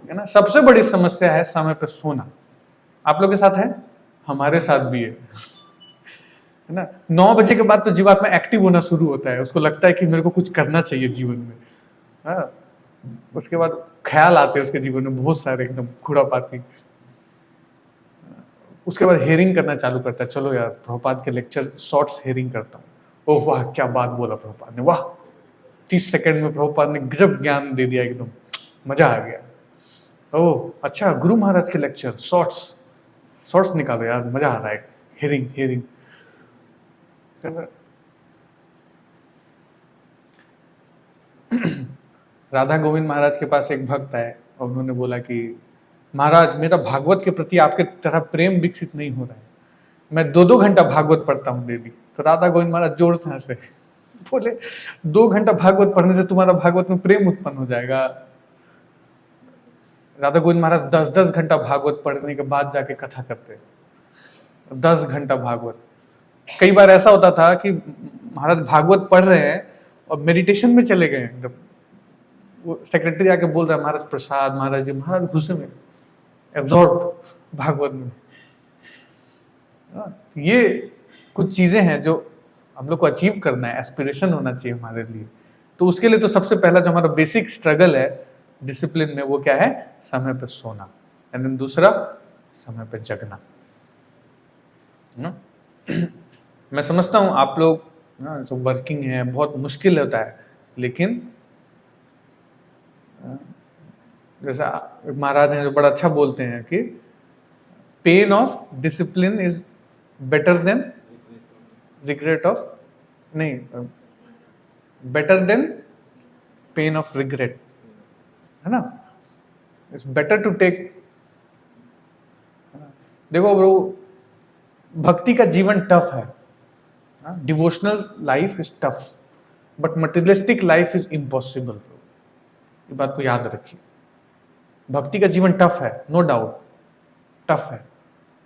है ना। सबसे बड़ी समस्या है समय पे सोना। आप लोग के साथ है, हमारे साथ भी है ना। 9 बजे के बाद तो जीवात्मा एक्टिव होना शुरू होता है, उसको लगता है कि मेरे को कुछ करना चाहिए जीवन में, हाँ। उसके बाद ख्याल आते हैं उसके जीवन में बहुत सारे एकदम खुरापाती। उसके बाद हेयरिंग करना चालू करता है, चलो यार प्रभुपाद के लेक्चर शॉर्ट्स हेयरिंग करता हूँ। ओह वाह क्या बात बोला प्रभुपाद ने, वाह 30 सेकंड में प्रभुपाद ने गजब ज्ञान दे दिया, एकदम मजा आ गया। ओह अच्छा, गुरु महाराज के लेक्चर शॉर्ट्स निकालो यार, मजा आ रहा है, हेयरिंग। राधा गोविंद महाराज के पास एक भक्त आए और उन्होंने बोला कि महाराज मेरा भागवत के प्रति आपके तरह प्रेम विकसित नहीं हो रहा है, मैं 2-2 घंटा भागवत पढ़ता हूँ डेली। तो राधा गोविंद महाराज जोर से हंसे, बोले 2 घंटा भागवत पढ़ने से तुम्हारा भागवत में प्रेम उत्पन्न हो जाएगा। राधा गोविंद महाराज 10-10 घंटा भागवत पढ़ने के बाद जाके कथा करते, 10 घंटा भागवत। कई बार ऐसा होता था कि महाराज भागवत पढ़ रहे हैं और मेडिटेशन में चले गए एकदम, वो सेक्रेटरी आके बोल रहा है महाराज प्रसाद, महाराज जी, महाराज घुसे में एब्जॉर्ब भागवत में। ये कुछ चीजें हैं जो हम लोग को अचीव करना है, एस्पिरेशन होना चाहिए हमारे लिए। तो उसके लिए तो सबसे पहला जो हमारा बेसिक स्ट्रगल है डिसिप्लिन में, वो क्या है? समय पे सोना। एंड देन दूसरा, समय पे जगना। ना। मैं समझता हूँ आप लोग ना जो वर्किंग है बहुत मुश्किल होता है, लेकिन जैसा एक महाराज हैं जो बड़ा अच्छा बोलते हैं कि pain of discipline is better than regret of, नहीं, better than pain of regret, है ना। It's better to take. देखो ब्रो, भक्ति का जीवन टफ है, devotional life is tough, but materialistic life is impossible. ये बात को याद रखिए, भक्ति का जीवन टफ है, नो डाउट टफ है,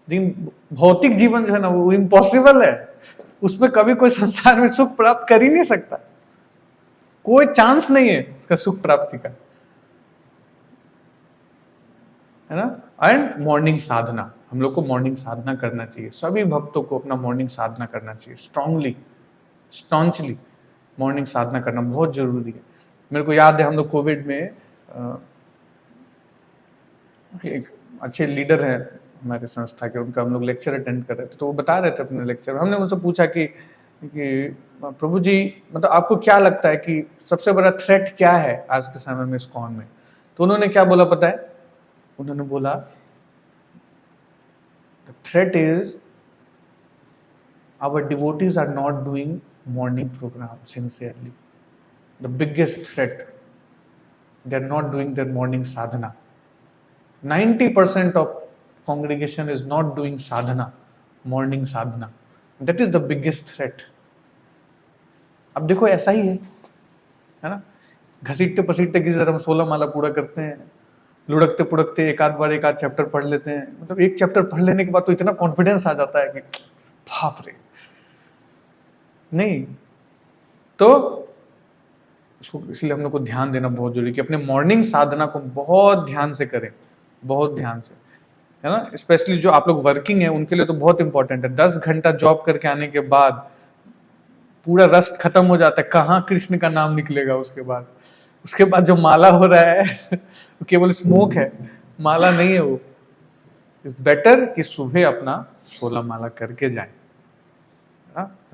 लेकिन भौतिक जीवन जो है ना वो इम्पॉसिबल है। उसमें कभी कोई संसार में सुख प्राप्त कर ही नहीं सकता, कोई चांस नहीं है उसका सुख प्राप्ति का, है ना। एंड मॉर्निंग साधना, हम लोग को मॉर्निंग साधना करना चाहिए, सभी भक्तों को अपना मॉर्निंग साधना करना चाहिए, स्ट्रांगली स्टॉन्चली मॉर्निंग साधना करना बहुत जरूरी है। मेरे को याद है हम लोग कोविड में एक अच्छे लीडर हैं हमारे संस्था के, उनका हम लोग लेक्चर अटेंड कर रहे थे, तो वो बता रहे थे अपने लेक्चर में। हमने उनसे पूछा कि प्रभु जी मतलब आपको क्या लगता है कि सबसे बड़ा थ्रेट क्या है आज के समय में इस्कॉन में? तो उन्होंने क्या बोला पता है? उन्होंने बोला the threat is our devotees are not doing morning programme sincerely. The biggest threat, they are not doing their morning sadhana. 90% of congregation is not doing sadhana, morning sadhana. That is the biggest threat. अब देखो ऐसा ही है ना। घसीटते पसीटते किसी तरह हम 16 माला पूरा करते हैं, लुढ़कते पुढ़कते एक आध बार एक आध चैप्टर पढ़ लेते हैं। मतलब एक चैप्टर पढ़ लेने के बाद तो इतना कॉन्फिडेंस आ जाता है कि बाप रे। नहीं तो उसको, इसलिए हम लोग को ध्यान देना बहुत जरूरी कि अपने मॉर्निंग साधना को बहुत ध्यान से करें, बहुत ध्यान से, है ना। स्पेशली जो आप लोग वर्किंग है उनके लिए तो बहुत इंपॉर्टेंट है। 10 घंटा जॉब करके आने के बाद पूरा रस खत्म हो जाता है, कहाँ कृष्ण का नाम निकलेगा उसके बाद जो माला हो रहा है वो केवल स्मोक है, माला नहीं है वो। बेटर कि सुबह अपना 16 माला करके जाए,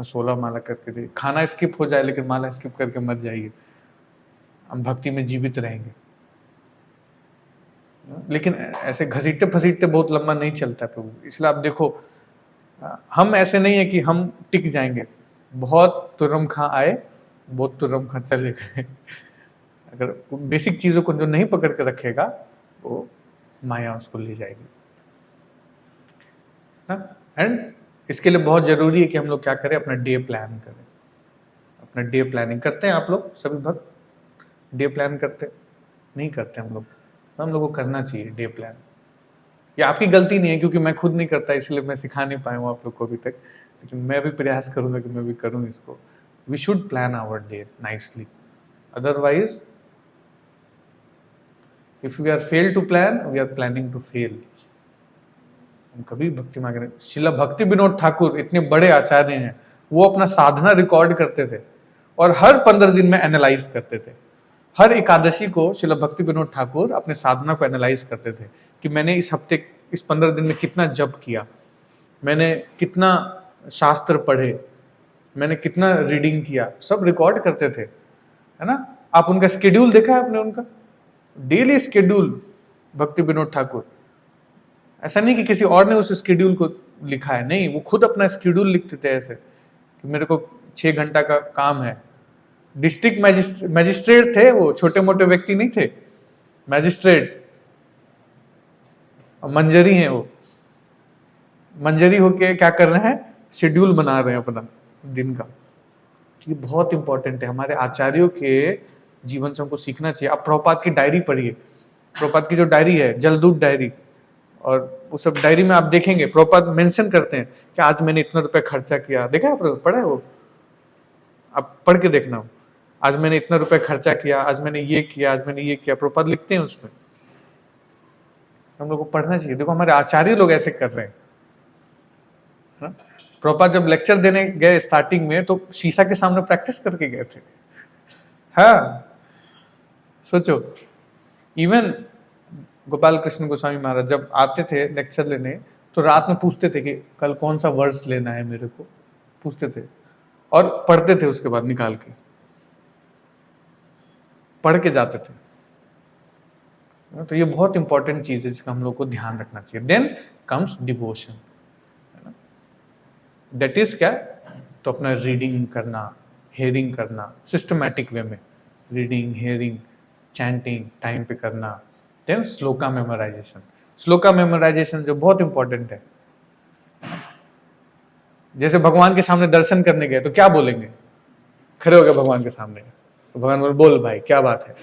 16 माला करके जाइए, खाना स्किप हो जाए लेकिन माला स्किप करके मत जाइए, हम भक्ति में जीवित रहेंगे। लेकिन ऐसे घसीटते फसीटते बहुत लंबा नहीं चलता प्रभु, इसलिए आप देखो हम ऐसे नहीं है कि हम टिक जाएंगे। बहुत तुरम खा आए, बहुत तुरम खा चले गए। अगर बेसिक चीजों को जो नहीं पकड़ के रखेगा वो माया उसको ले जाएगी ना। एंड इसके लिए बहुत जरूरी है कि हम लोग क्या करें, अपना डे प्लान करें। अपना डे प्लानिंग करते हैं आप लोग सभी भक्त? डे प्लान करते नहीं करते हम लोग? हम लोग को करना चाहिए डे प्लान। ये आपकी गलती नहीं है क्योंकि मैं खुद नहीं करता, इसलिए मैं सिखा नहीं पाया हूँ आप लोग को अभी तक, लेकिन मैं भी प्रयास करूंगा कि मैं भी करूँ इसको। We should plan our day nicely, otherwise if we are fail to plan we are planning to fail. हम कभी भक्ति मांग रहे। श्रील भक्ति विनोद ठाकुर इतने बड़े आचार्य हैं, वो अपना साधना रिकॉर्ड करते थे और हर 15 दिन में एनालाइज करते थे। हर एकादशी को श्रील भक्ति विनोद ठाकुर अपने साधना को एनालाइज करते थे कि मैंने इस हफ्ते, इस 15 दिन में कितना जप किया, मैंने कितना शास्त्र पढ़े, मैंने कितना रीडिंग किया, सब रिकॉर्ड करते थे, है ना। आप उनका स्केड्यूल देखा है आपने? उनका डेली स्केड्यूल भक्ति विनोद ठाकुर, ऐसा नहीं कि किसी और ने उस स्केड्यूल को लिखा है, नहीं, वो खुद अपना स्केड्यूल लिखते थे ऐसे कि मेरे को 6 घंटा का काम है। डिस्ट्रिक्ट मैजिस्ट्रेट थे वो, छोटे मोटे व्यक्ति नहीं थे, मैजिस्ट्रेट। मंजरी हैं वो, मंजरी होके क्या कर रहे हैं, शेड्यूल बना रहे हैं अपना दिन का। ये बहुत इंपॉर्टेंट है, हमारे आचार्यों के जीवन से हमको सीखना चाहिए। आप प्रभुपाद की डायरी पढ़िए, प्रभुपाद की जो डायरी है जलदूत डायरी, और वो सब डायरी में आप देखेंगे प्रभुपाद मेंशन करते हैं कि आज मैंने इतना रुपया खर्चा किया। देखा है आप, पढ़ा है वो? आप पढ़ के देखना, आज मैंने इतना रुपया खर्चा किया, आज मैंने ये किया, आज मैंने ये किया, प्रभुपाद लिखते हैं उसमें। हम लोग को पढ़ना चाहिए। देखो हमारे आचार्य लोग ऐसे कर रहे हैं। प्रभुपाद जब लेक्चर देने गए स्टार्टिंग में तो शीशा के सामने प्रैक्टिस करके गए थे। हाँ सोचो, इवन गोपाल कृष्ण गोस्वामी महाराज जब आते थे लेक्चर लेने तो रात में पूछते थे कि कल कौन सा वर्स लेना है मेरे को, पूछते थे और पढ़ते थे, उसके बाद निकाल के पढ़ के जाते थे। तो ये बहुत इंपॉर्टेंट चीज है जिसका हम लोग को ध्यान रखना चाहिए। Then comes devotion, that is क्या, तो अपना रीडिंग करना, हेयरिंग करना, सिस्टमैटिक वे में रीडिंग, हेयरिंग, चैंटिंग टाइम पे करना। Then shloka memorisation, shloka memorisation जो बहुत इंपॉर्टेंट है। जैसे भगवान के सामने दर्शन करने गए तो क्या बोलेंगे, खड़े हो गए भगवान के सामने, तो भगवान बोले बोल भाई क्या बात है,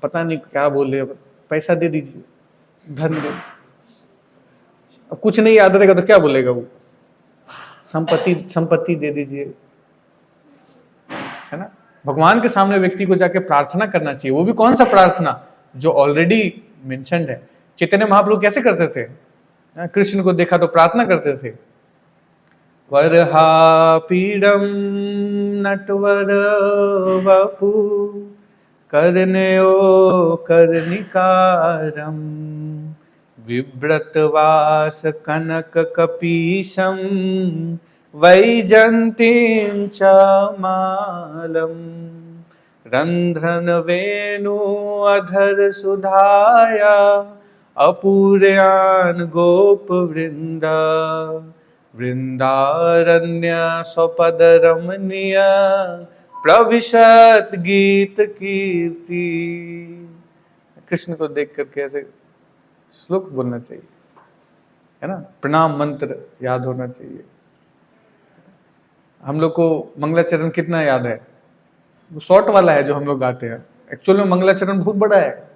पता नहीं क्या बोल रहे, पैसा दे दीजिए, धन दे, अब कुछ नहीं याद रहेगा तो क्या बोलेगा वो, संपत्ति दे दीजिए, है ना। भगवान के सामने व्यक्ति को जाके प्रार्थना करना चाहिए, वो भी कौन सा प्रार्थना, जो ऑलरेडी मेंशन्ड है। चैतन्य महाप्रभु कैसे करते थे, कृष्ण को देखा तो प्रार्थना करते थे, वरहापीडम नटवर वपु करण्यो कर्णिकारम विव्रतवास कनक कपीशम वैजंतीं च मालम रंध्रन वेणु अधर सुधाया अपूर्यान गोप वृंदा वृंदारण्य स्वपद रमणीय प्रविशत गीत कीर्ति। कृष्ण को देख करके ऐसे श्लोक बोलना चाहिए, है ना, प्रणाम मंत्र याद होना चाहिए। हम लोग को मंगलाचरण कितना याद है, वो शॉर्ट वाला है जो हम लोग गाते हैं, एक्चुअल में मंगलाचरण बहुत बड़ा है।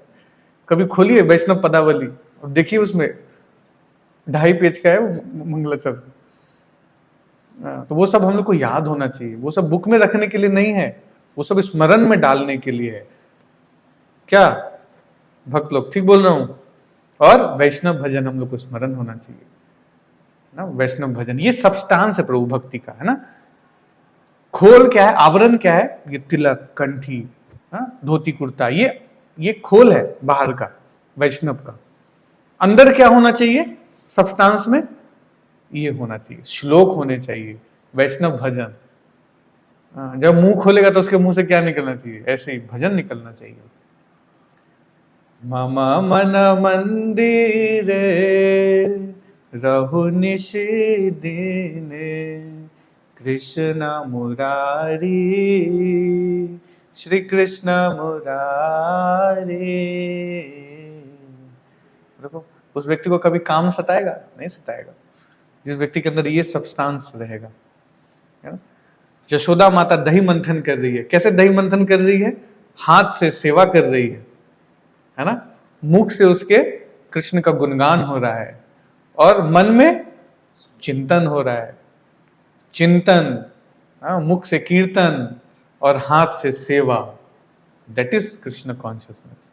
कभी खोलिए वैष्णव पदावली और देखिए, उसमें 2.5 पेज का है वो मंगलाचरण। तो वो सब हम लोग को याद होना चाहिए, वो सब बुक में रखने के लिए नहीं है, वो सब स्मरण में डालने के लिए है। क्या भक्त लोग ठीक बोल रहा हूं। और वैष्णव भजन हम लोग को स्मरण होना चाहिए ना, वैष्णव भजन ये सब्सटेंस है प्रभु भक्ति का, है ना। खोल क्या है, आवरण क्या है, ये तिलक, कंठी, धोती कुर्ता, ये खोल है बाहर का वैष्णव का। अंदर क्या होना चाहिए सब्सटेंस में, ये होना चाहिए, श्लोक होने चाहिए, वैष्णव भजन। जब मुंह खोलेगा तो उसके मुंह से क्या निकलना चाहिए, ऐसे ही भजन निकलना चाहिए। मम मन मंदिरे रहु निशि दिने कृष्ण मुरारी श्री कृष्ण मुरारी। देखो उस व्यक्ति को कभी काम सताएगा नहीं, सताएगा जिस व्यक्ति के अंदर ये सब्सटेंस रहेगा, है ना। यशोदा माता दही मंथन कर रही है, कैसे दही मंथन कर रही है, हाथ से सेवा कर रही है ना, मुख से उसके कृष्ण का गुणगान हो रहा है और मन में चिंतन हो रहा है, चिंतन, मुख से कीर्तन और हाथ से सेवा, दैट इज कृष्ण कॉन्शियसनेस,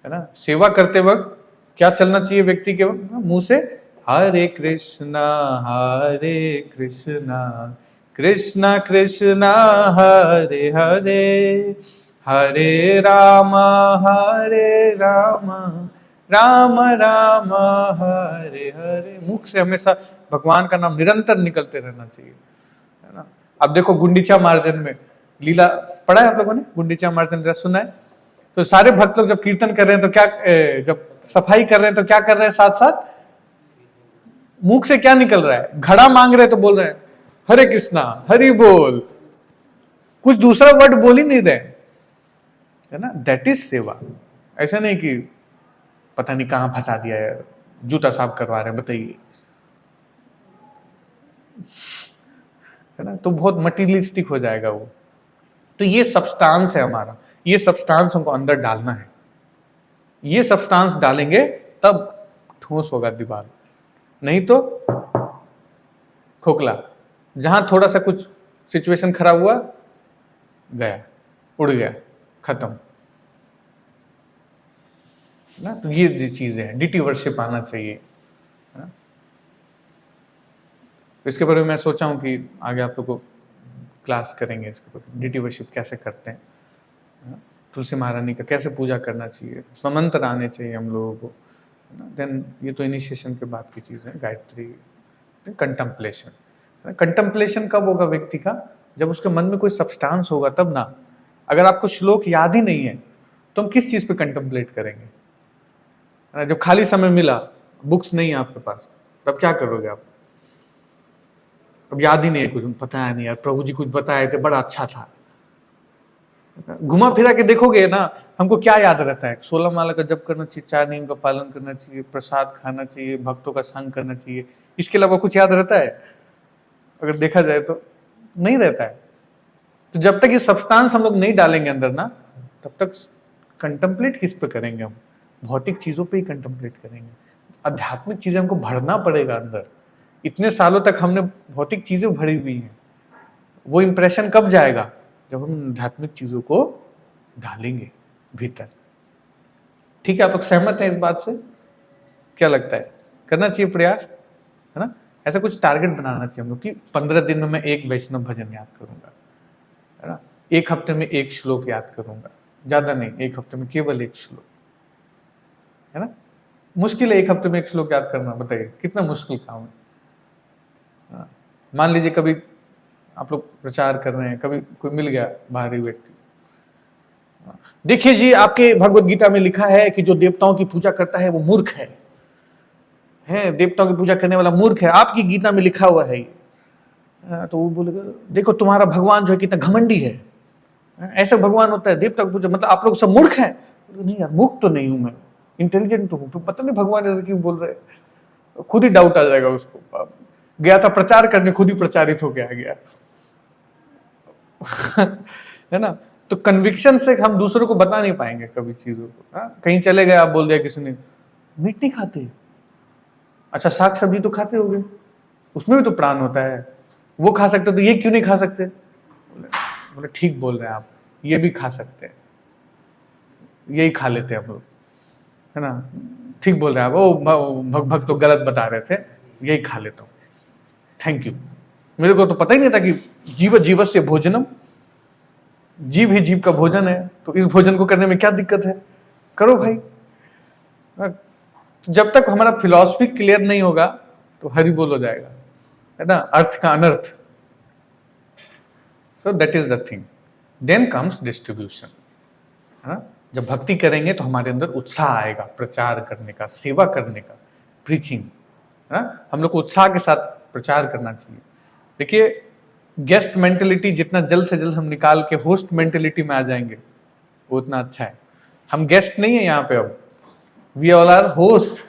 है ना। सेवा करते वक्त क्या चलना चाहिए व्यक्ति के मुंह से, हरे कृष्णा कृष्णा कृष्णा हरे हरे हरे राम राम राम हरे हरे। मुख से हमेशा भगवान का नाम निरंतर निकलते रहना चाहिए, है ना। अब देखो गुंडीचा मार्जन में लीला पढ़ा है आप लोगों ने, गुंडीचा मार्जन लीला सुना है। तो सारे भक्त लोग जब कीर्तन कर रहे हैं तो क्या, जब सफाई कर रहे हैं तो क्या कर रहे हैं, साथ साथ मुख से क्या निकल रहा है, घड़ा मांग रहे हैं तो बोल रहे हैं हरे कृष्णा हरि बोल, कुछ दूसरा वर्ड बोल ही नहीं रहे, है ना। दैट इज सेवा। ऐसा नहीं कि पता नहीं कहां फंसा दिया है, जूता साफ करवा रहे हैं, बताइए, है ना। तो बहुत मटीरियलिस्टिक हो जाएगा वो। तो ये सब्सटेंस है हमारा, ये सब्सटेंस हमको अंदर डालना है, ये सब्सटेंस डालेंगे तब ठोस होगा दीवार, नहीं तो खोखला। जहां थोड़ा सा कुछ सिचुएशन खराब हुआ, गया, उड़ गया, खत्म ना। तो ये चीजें हैं, डिटी वर्शिप आना चाहिए ना? इसके बारे में मैं सोचा हूं कि आगे आप लोग को क्लास करेंगे इसके ऊपर, डिटी वर्शिप कैसे करते हैं, तुलसी महारानी का कैसे पूजा करना चाहिए, मंत्र आने चाहिए हम लोगों को, देन ये तो इनिशिएशन के बाद की चीज़ है, गायत्री। कंटम्पलेशन, कंटम्पलेशन कब होगा व्यक्ति का? जब उसके मन में कोई सब्सटेंस होगा तब ना। अगर आपको श्लोक याद ही नहीं है तो हम किस चीज पे कंटम्पलेट करेंगे? जब खाली समय मिला, बुक्स नहीं है आपके पास, तब क्या करोगे आप? अब याद ही नहीं है कुछ, पता है नहीं यार, प्रभु जी कुछ बताए थे, बड़ा अच्छा था। घुमा फिरा के देखोगे ना, हमको क्या याद रहता है? 16 माला का जप करना चाहिए, 4 नियम का पालन करना चाहिए, प्रसाद खाना चाहिए, भक्तों का संग करना चाहिए। इसके अलावा कुछ याद रहता है? अगर देखा जाए तो नहीं रहता है। तो जब तक ये सब्सटेंस हम लोग नहीं डालेंगे अंदर ना, तब तक कंटम्पलेट किस पे करेंगे हम? भौतिक चीजों पे ही कंटम्पलेट करेंगे। आध्यात्मिक चीजें हमको भरना पड़ेगा अंदर। इतने सालों तक हमने भौतिक चीजें भरी हुई हैं, वो इंप्रेशन कब जाएगा? जब हम आध्यात्मिक चीजों को डालेंगे भीतर। ठीक है, आप लोग सहमत हैं इस बात से? क्या लगता है, करना चाहिए प्रयास, है ना? ऐसा कुछ टारगेट बनाना चाहिए हम लोग कि 15 दिन में मैं एक वैष्णव भजन याद करूंगा, है ना? एक हफ्ते में एक श्लोक याद करूंगा, ज्यादा नहीं, एक हफ्ते में केवल एक श्लोक, है ना? मुश्किल है एक हफ्ते में एक श्लोक याद करना, बताइए कितना मुश्किल काम है। मान लीजिए कभी आप लोग प्रचार कर रहे हैं, कभी कोई मिल गया बाहरी व्यक्ति, देखिए जी आपके भगवत गीता में लिखा है कि जो देवताओं की पूजा करता है वो मूर्ख है, देवताओं की पूजा करने वाला मूर्ख है, आपकी गीता में लिखा हुआ है ये। तो वो बोलेगा देखो तुम्हारा भगवान जो है कितना घमंडी है, ऐसा भगवान होता है, देवता की पूजा, मतलब आप लोग सब मूर्ख हैं। नहीं यार, मूर्ख तो नहीं हूं मैं, इंटेलिजेंट तो हूं, तो पता नहीं भगवान ऐसे क्यों बोल रहे। खुद ही डाउट आ जाएगा उसको। गया था प्रचार करने, खुद ही प्रचारित होके आ गया। है ना? तो कन्विक्शन से हम दूसरों को बता नहीं पाएंगे कभी चीजों को। कहीं चले गए, आप बोल दिया किसी ने मीट नहीं खाते, अच्छा साग सब्जी तो खाते होगे, उसमें भी तो प्राण होता है, वो खा सकते तो ये क्यों नहीं खा सकते? बोले ठीक बोल रहे हैं आप, ये भी खा सकते हैं, यही खा लेते हैं हम लोग, है ना? ठीक बोल रहे हैं आप, वो भक्त तो गलत बता रहे थे, यही खा लेता हूँ, थैंक यू। मेरे को तो पता ही नहीं था कि जीव जीवस्य भोजनम, जीव ही जीव का भोजन है, तो इस भोजन को करने में क्या दिक्कत है? करो भाई। तो जब तक हमारा फिलॉसफी क्लियर नहीं होगा तो हरि बोल हो जाएगा, है ना? अर्थ का अनर्थ। So that is the thing. Then comes distribution, है ना? जब भक्ति करेंगे तो हमारे अंदर उत्साह आएगा प्रचार करने का, सेवा करने का, प्रीचिंग, है ना? हम लोग को उत्साह के साथ प्रचार करना चाहिए। देखिए, गेस्ट मेंटेलिटी जितना जल्द से जल्द हम निकाल के होस्ट मेंटेलिटी में आ जाएंगे वो उतना अच्छा है। हम गेस्ट नहीं है यहाँ पे, अब we all are host,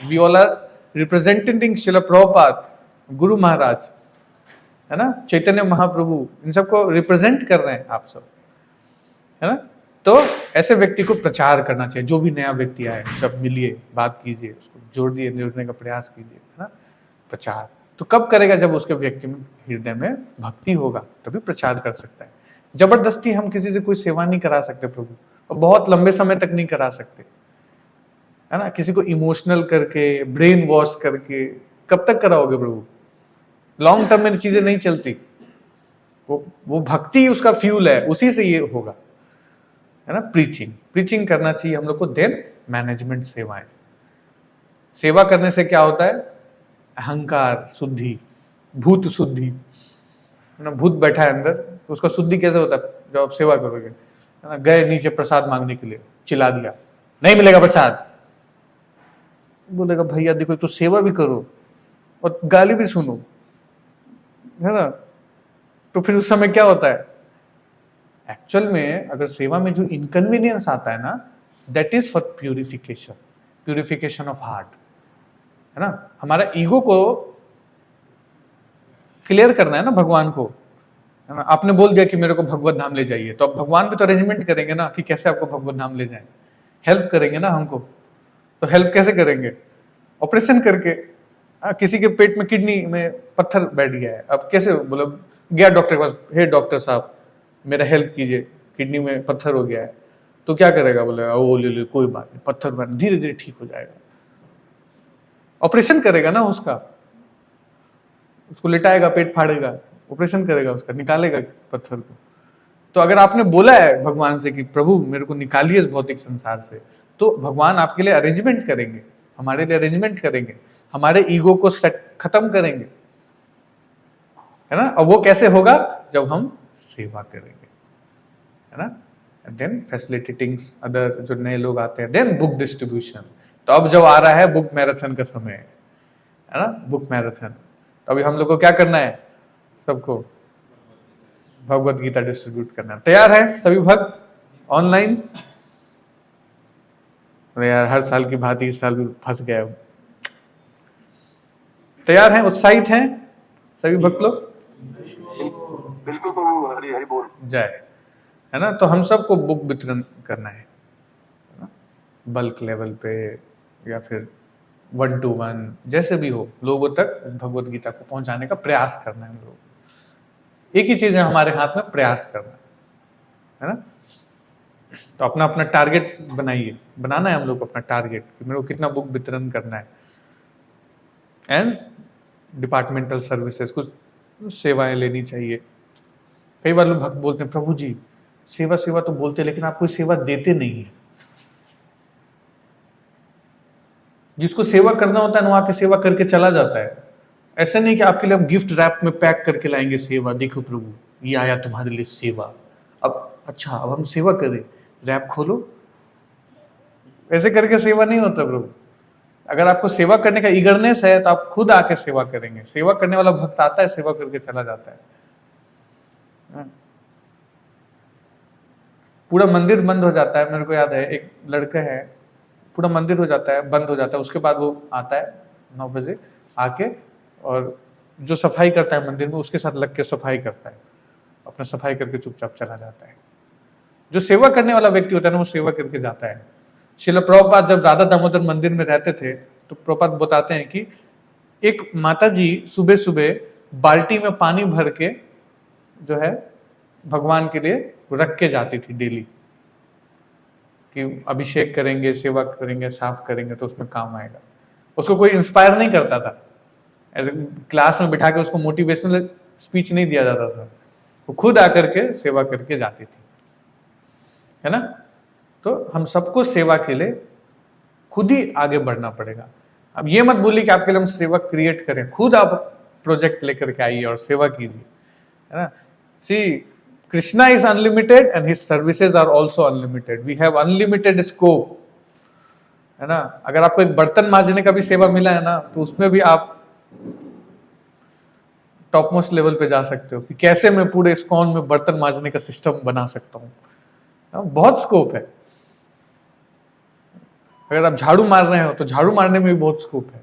we all are representing Srila Prabhupada, guru Maharaj, है ना, चैतन्य महाप्रभु, इन सबको रिप्रेजेंट कर रहे हैं आप सब, है ना? तो ऐसे व्यक्ति को प्रचार करना चाहिए। जो भी नया व्यक्ति आए, सब मिलिए, बात कीजिए, उसको जोड़ने का प्रयास कीजिए, है ना? प्रचार तो कब करेगा? जब उसके व्यक्ति में, हृदय में भक्ति होगा, तभी प्रचार कर सकता है। जबरदस्ती हम किसी से कोई सेवा नहीं करा सकते प्रभु, और बहुत लंबे समय तक नहीं करा सकते, है ना? किसी को इमोशनल करके, ब्रेन वॉश करके कब तक कराओगे प्रभु? लॉन्ग टर्म में चीजें नहीं चलती। वो भक्ति उसका फ्यूल है, उसी से ये होगा, है ना? प्रीचिंग करना चाहिए हम लोग को। देन मैनेजमेंट सेवाएं, सेवा करने से क्या होता है? अहंकार शुद्धि, भूत शुद्धि, है ना? भूत बैठा है अंदर, तो उसका शुद्धि कैसे होता है? जब आप सेवा करोगे, है ना? गए नीचे प्रसाद मांगने के लिए, चिल्ला दिया नहीं मिलेगा प्रसाद, बोलेगा भैया देखो तो सेवा भी करो और गाली भी सुनो, है ना? तो फिर उस समय क्या होता है? एक्चुअल में अगर सेवा में जो इनकन्वीनियंस आता है ना, that is for purification of heart, है ना? हमारा ईगो को क्लियर करना है ना भगवान को, है ना? आपने बोल दिया कि मेरे को भगवत धाम ले जाइए, तो अब भगवान भी तो अरेंजमेंट करेंगे ना कि कैसे आपको भगवत धाम ले जाएं, हेल्प करेंगे ना हमको। तो हेल्प कैसे करेंगे? ऑपरेशन करके। किसी के पेट में किडनी में पत्थर बैठ गया है, अब कैसे? बोला गया डॉक्टर के पास, हे डॉक्टर साहब मेरा हेल्प कीजिए, किडनी में पत्थर हो गया है, तो क्या करेगा? बोले ओ ले कोई बात नहीं, पत्थर बन धीरे धीरे ठीक हो जाएगा। ऑपरेशन करेगा ना उसका, उसको लिटाएगा, पेट फाड़ेगा, ऑपरेशन करेगा उसका, निकालेगा पत्थर को। तो अगर आपने बोला है भगवान से कि प्रभु मेरे को निकालिए इस भौतिक संसार से, तो भगवान आपके लिए अरेंजमेंट करेंगे, हमारे लिए अरेंजमेंट करेंगे, हमारे ईगो को सेट खत्म करेंगे, है ना। और वो कैसे होगा? जब हम सेवा करेंगे, है ना। देन फैसिलिटेटिंग अदर, जो नए लोग आते हैं, देन बुक डिस्ट्रीब्यूशन। तो अब जब आ रहा है बुक मैराथन का समय, है ना, बुक मैराथन, तो अभी हम लोग को क्या करना है? सबको भगवत गीता डिस्ट्रीब्यूट करना है। तैयार है सभी भक्त ऑनलाइन? यार हर साल की भांति इस साल भी फंस गया। तैयार हैं, उत्साहित हैं सभी भक्त लोग? बिल्कुल प्रभु, हरि हरि बोल जय, है ना। तो हम सबको बुक वितरण करना है, बल्क लेवल पे या फिर 1 to 1, जैसे भी हो, लोगों तक भगवत गीता को पहुंचाने का प्रयास करना है हम लोग। एक ही चीज है हमारे हाथ में, प्रयास करना है ना। तो अपना अपना टारगेट बनाइए, बनाना है हम लोग को अपना टारगेट कि मेरे को कितना बुक वितरण करना है। एंड डिपार्टमेंटल सर्विसेज, कुछ सेवाएं लेनी चाहिए। कई बार लोग भक्त बोलते हैं, प्रभु जी सेवा सेवा तो बोलते हैं, लेकिन आप कोई सेवा देते नहीं है। जिसको सेवा करना होता है ना, वहां पे सेवा करके चला जाता है। ऐसा नहीं कि आपके लिए हम गिफ्ट रैप में पैक करके लाएंगे सेवा, देखो प्रभु ये आया तुम्हारे लिए सेवा, अब अच्छा अब हम सेवा करें, रैप खोलो। ऐसे करके सेवा नहीं होता प्रभु। अगर आपको सेवा करने का ईगरनेस है तो आप खुद आके सेवा करेंगे। सेवा करने वाला भक्त आता है, सेवा करके चला जाता है। पूरा मंदिर बंद हो जाता है। मेरे को याद है एक लड़का है, पूरा मंदिर हो जाता है, बंद हो जाता है, उसके बाद वो आता है 9 बजे आके, और जो सफाई करता है मंदिर में उसके साथ लग के सफाई करता है, अपना सफाई करके चुपचाप चला जाता है। जो सेवा करने वाला व्यक्ति होता है ना, वो सेवा करके जाता है। श्रील प्रभुपाद जब राधा दामोदर मंदिर में रहते थे, तो प्रभुपाद बताते हैं कि एक माता जी सुबह सुबह बाल्टी में पानी भर के जो है भगवान के लिए रख के जाती थी डेली, कि अभिषेक करेंगे, सेवा करेंगे, साफ करेंगे तो उसमें काम आएगा। उसको कोई इंस्पायर नहीं करता था, ऐसे क्लास में बिठा के उसको मोटिवेशनल स्पीच नहीं दिया जाता था, वो खुद आकर के सेवा करके जाती थी, है ना। तो हम सबको सेवा के लिए खुद ही आगे बढ़ना पड़ेगा। अब ये मत बोलिए कि आपके लिए हम सेवा क्रिएट करें, खुद आप प्रोजेक्ट लेकर के आइए और सेवा कीजिए, है ना। सी Krishna is unlimited and his services are also unlimited. We have unlimited scope, है ना। अगर आपको एक बर्तन मांजने का भी सेवा मिला है ना, तो उसमें भी आप टॉप मोस्ट लेवल पे जा सकते हो कि कैसे मैं पूरे इस्कॉन में बर्तन मांजने का सिस्टम बना सकता हूँ। बहुत स्कोप है। अगर आप झाड़ू मार रहे हो तो झाड़ू मारने में भी बहुत स्कोप है।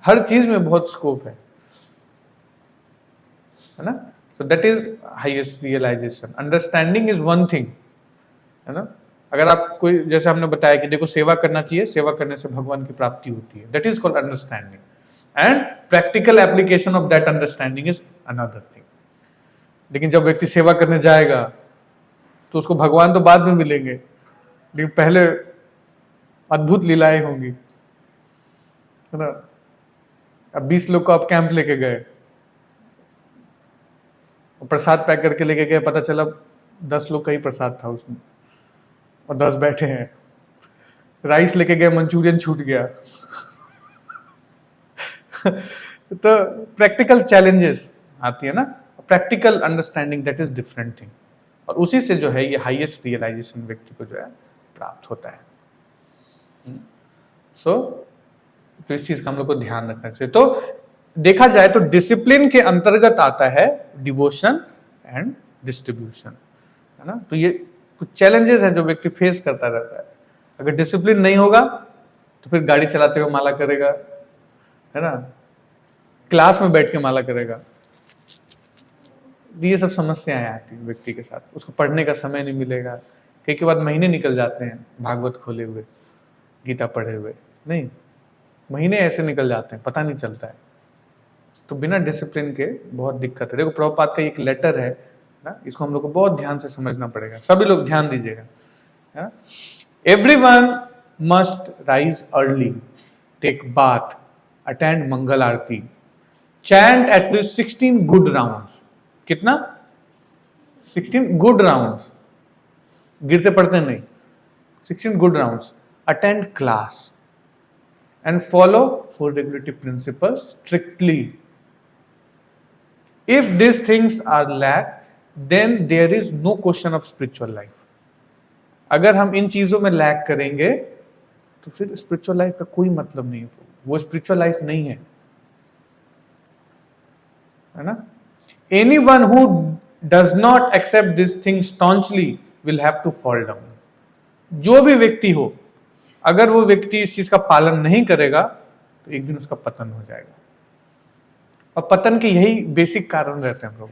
हर चीज में बहुत स्कोप है ना। So that is highest realization. Understanding is one thing, है ना। अगर आप कोई, जैसे हमने बताया कि देखो सेवा करना चाहिए, सेवा करने से भगवान की प्राप्ति होती है, that is called understanding. And practical application of that understanding is another thing. लेकिन जब व्यक्ति सेवा करने जाएगा तो उसको भगवान तो बाद में मिलेंगे, लेकिन पहले अद्भुत लीलाएं होंगी, है ना। अब 20 लोग को आप कैंप लेके गए, प्रसाद पैक करके लेके गए, पता चला 10 लोग का ही प्रसाद था उसमें और 10 बैठे हैं। राइस लेके गए, मंचूरियन छूट गया। तो प्रैक्टिकल चैलेंजेस आती है ना, practical understanding, that is different thing. और उसी से जो है ये हाईएस्ट रियलाइजेशन व्यक्ति को जो है प्राप्त होता है। तो इस चीज का हम लोग को ध्यान रखना चाहिए। तो देखा जाए तो डिसिप्लिन के अंतर्गत आता है डिवोशन एंड डिस्ट्रीब्यूशन, है ना। तो ये कुछ चैलेंजेस हैं जो व्यक्ति फेस करता रहता है। अगर डिसिप्लिन नहीं होगा तो फिर गाड़ी चलाते हुए माला करेगा, है ना, क्लास में बैठ के माला करेगा। ये सब समस्याएं आती हैं व्यक्ति के साथ। उसको पढ़ने का समय नहीं मिलेगा, कई के बाद महीने निकल जाते हैं भागवत खोले हुए, गीता पढ़े हुए नहीं, महीने ऐसे निकल जाते हैं, पता नहीं चलता है। तो बिना डिसिप्लिन के बहुत दिक्कत है। देखो प्रभुपाद का एक लेटर है ना, इसको हम लोग को बहुत ध्यान से समझना पड़ेगा। सभी लोग ध्यान दीजिएगा। Everyone must rise early, take bath, attend mangal aarti, chant at least 16 good rounds. कितना? 16 गुड राउंड्स, गिरते पड़ते नहीं, 16 good rounds. Attend class, and follow 4 regulative principles strictly. If these things are lacked, then there is no question of spiritual life. अगर हम इन चीजों में lack करेंगे तो फिर स्पिरिचुअल लाइफ का कोई मतलब नहीं है, वो स्पिरिचुअल लाइफ नहीं है ना. Anyone who does not accept this thing staunchly will have to fall down. जो भी व्यक्ति हो, अगर वो व्यक्ति इस चीज का पालन नहीं करेगा तो एक दिन उसका पतन हो जाएगा. और पतन के यही बेसिक कारण रहते हैं लोग.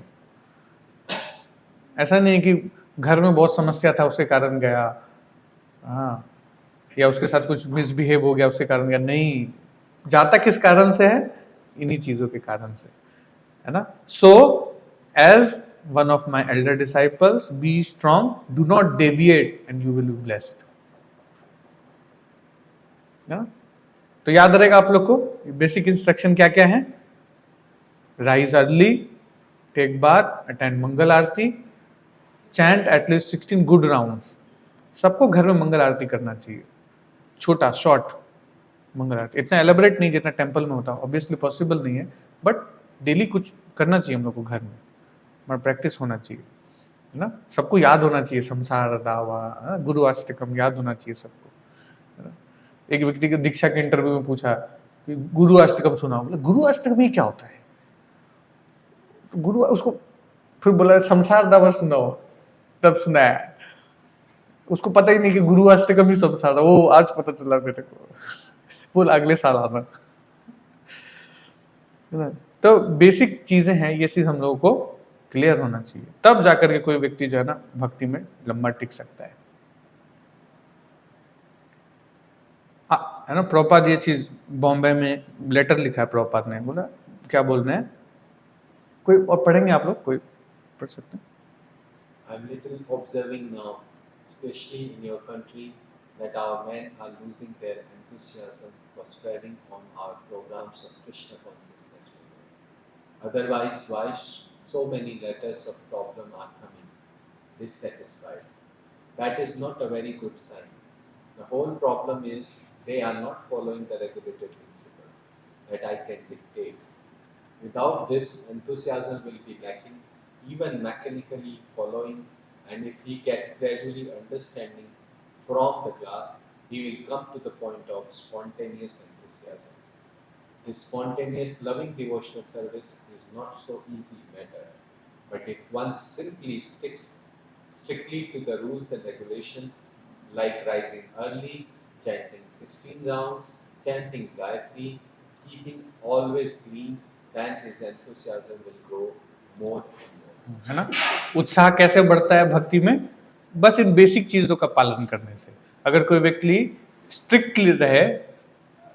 ऐसा नहीं है कि घर में बहुत समस्या था उसके कारण गया, हाँ, या उसके साथ कुछ मिसबिहेव हो गया उसके कारण गया. नहीं, जाता किस कारण से है? इन्हीं चीजों के कारण से, है ना. So as one of my elder disciples, be strong, do not deviate and you will be blessed. तो याद रहेगा आप लोग को बेसिक इंस्ट्रक्शन क्या क्या है. Rise early, take bath, attend mangal aarti, chant at least 16 good rounds. सबको घर में मंगल आरती करना चाहिए. छोटा शॉर्ट मंगल आरती, इतना एलेबरेट नहीं जितना टेंपल में होता, ऑब्वियसली पॉसिबल नहीं है, बट डेली कुछ करना चाहिए हम लोग को घर में, हमारा प्रैक्टिस होना चाहिए, है ना. सबको याद होना चाहिए संसार दावा, गुरु अष्टकम याद होना चाहिए सबको, है ना. एक व्यक्ति को दीक्षा के इंटरव्यू में पूछा कि गुरु अष्टकम सुनाओ. बोला गुरु अष्टकम ये क्या होता है? तो गुरु उसको फिर बोला संसार दावा सुनाओ, तब सुनाया. उसको पता ही नहीं कि गुरु अष्टकम ही संसार था. वो आज पता चला मेरे को. बोला अगले साल आना. तो बेसिक चीजें हैं, ये चीज हम लोगों को क्लियर होना चाहिए, तब जाकर के कोई व्यक्ति जो है ना भक्ति में लंबा टिक सकता है ना. प्रभुपाद ये चीज बॉम्बे में लेटर लिखा है प्रभुपाद ने. बोला क्या बोल रहे हैं, कोई और पढ़ेंगे आप लोग, कोई पढ़ सकते हैं. I'm little observing now, especially in your country, that our men are losing their enthusiasm for spreading on our programs of Krishna consciousness. Otherwise, why so many letters of problem are coming dissatisfied? That is not a very good sign. The whole problem is they are not following the regulative principles that I can dictate. Without this, enthusiasm will be lacking, even mechanically following, and if he gets gradually understanding from the class, he will come to the point of spontaneous enthusiasm. This spontaneous loving devotional service is not so easy matter, but if one simply sticks strictly to the rules and regulations like rising early, chanting 16 rounds, chanting Gayatri, keeping always clean, then his enthusiasm will grow more and more. है ना. उत्साह कैसे बढ़ता है भक्ति में? बस इन basic चीजों का पालन करने से. अगर कोई व्यक्ति स्ट्रिक्टली रहे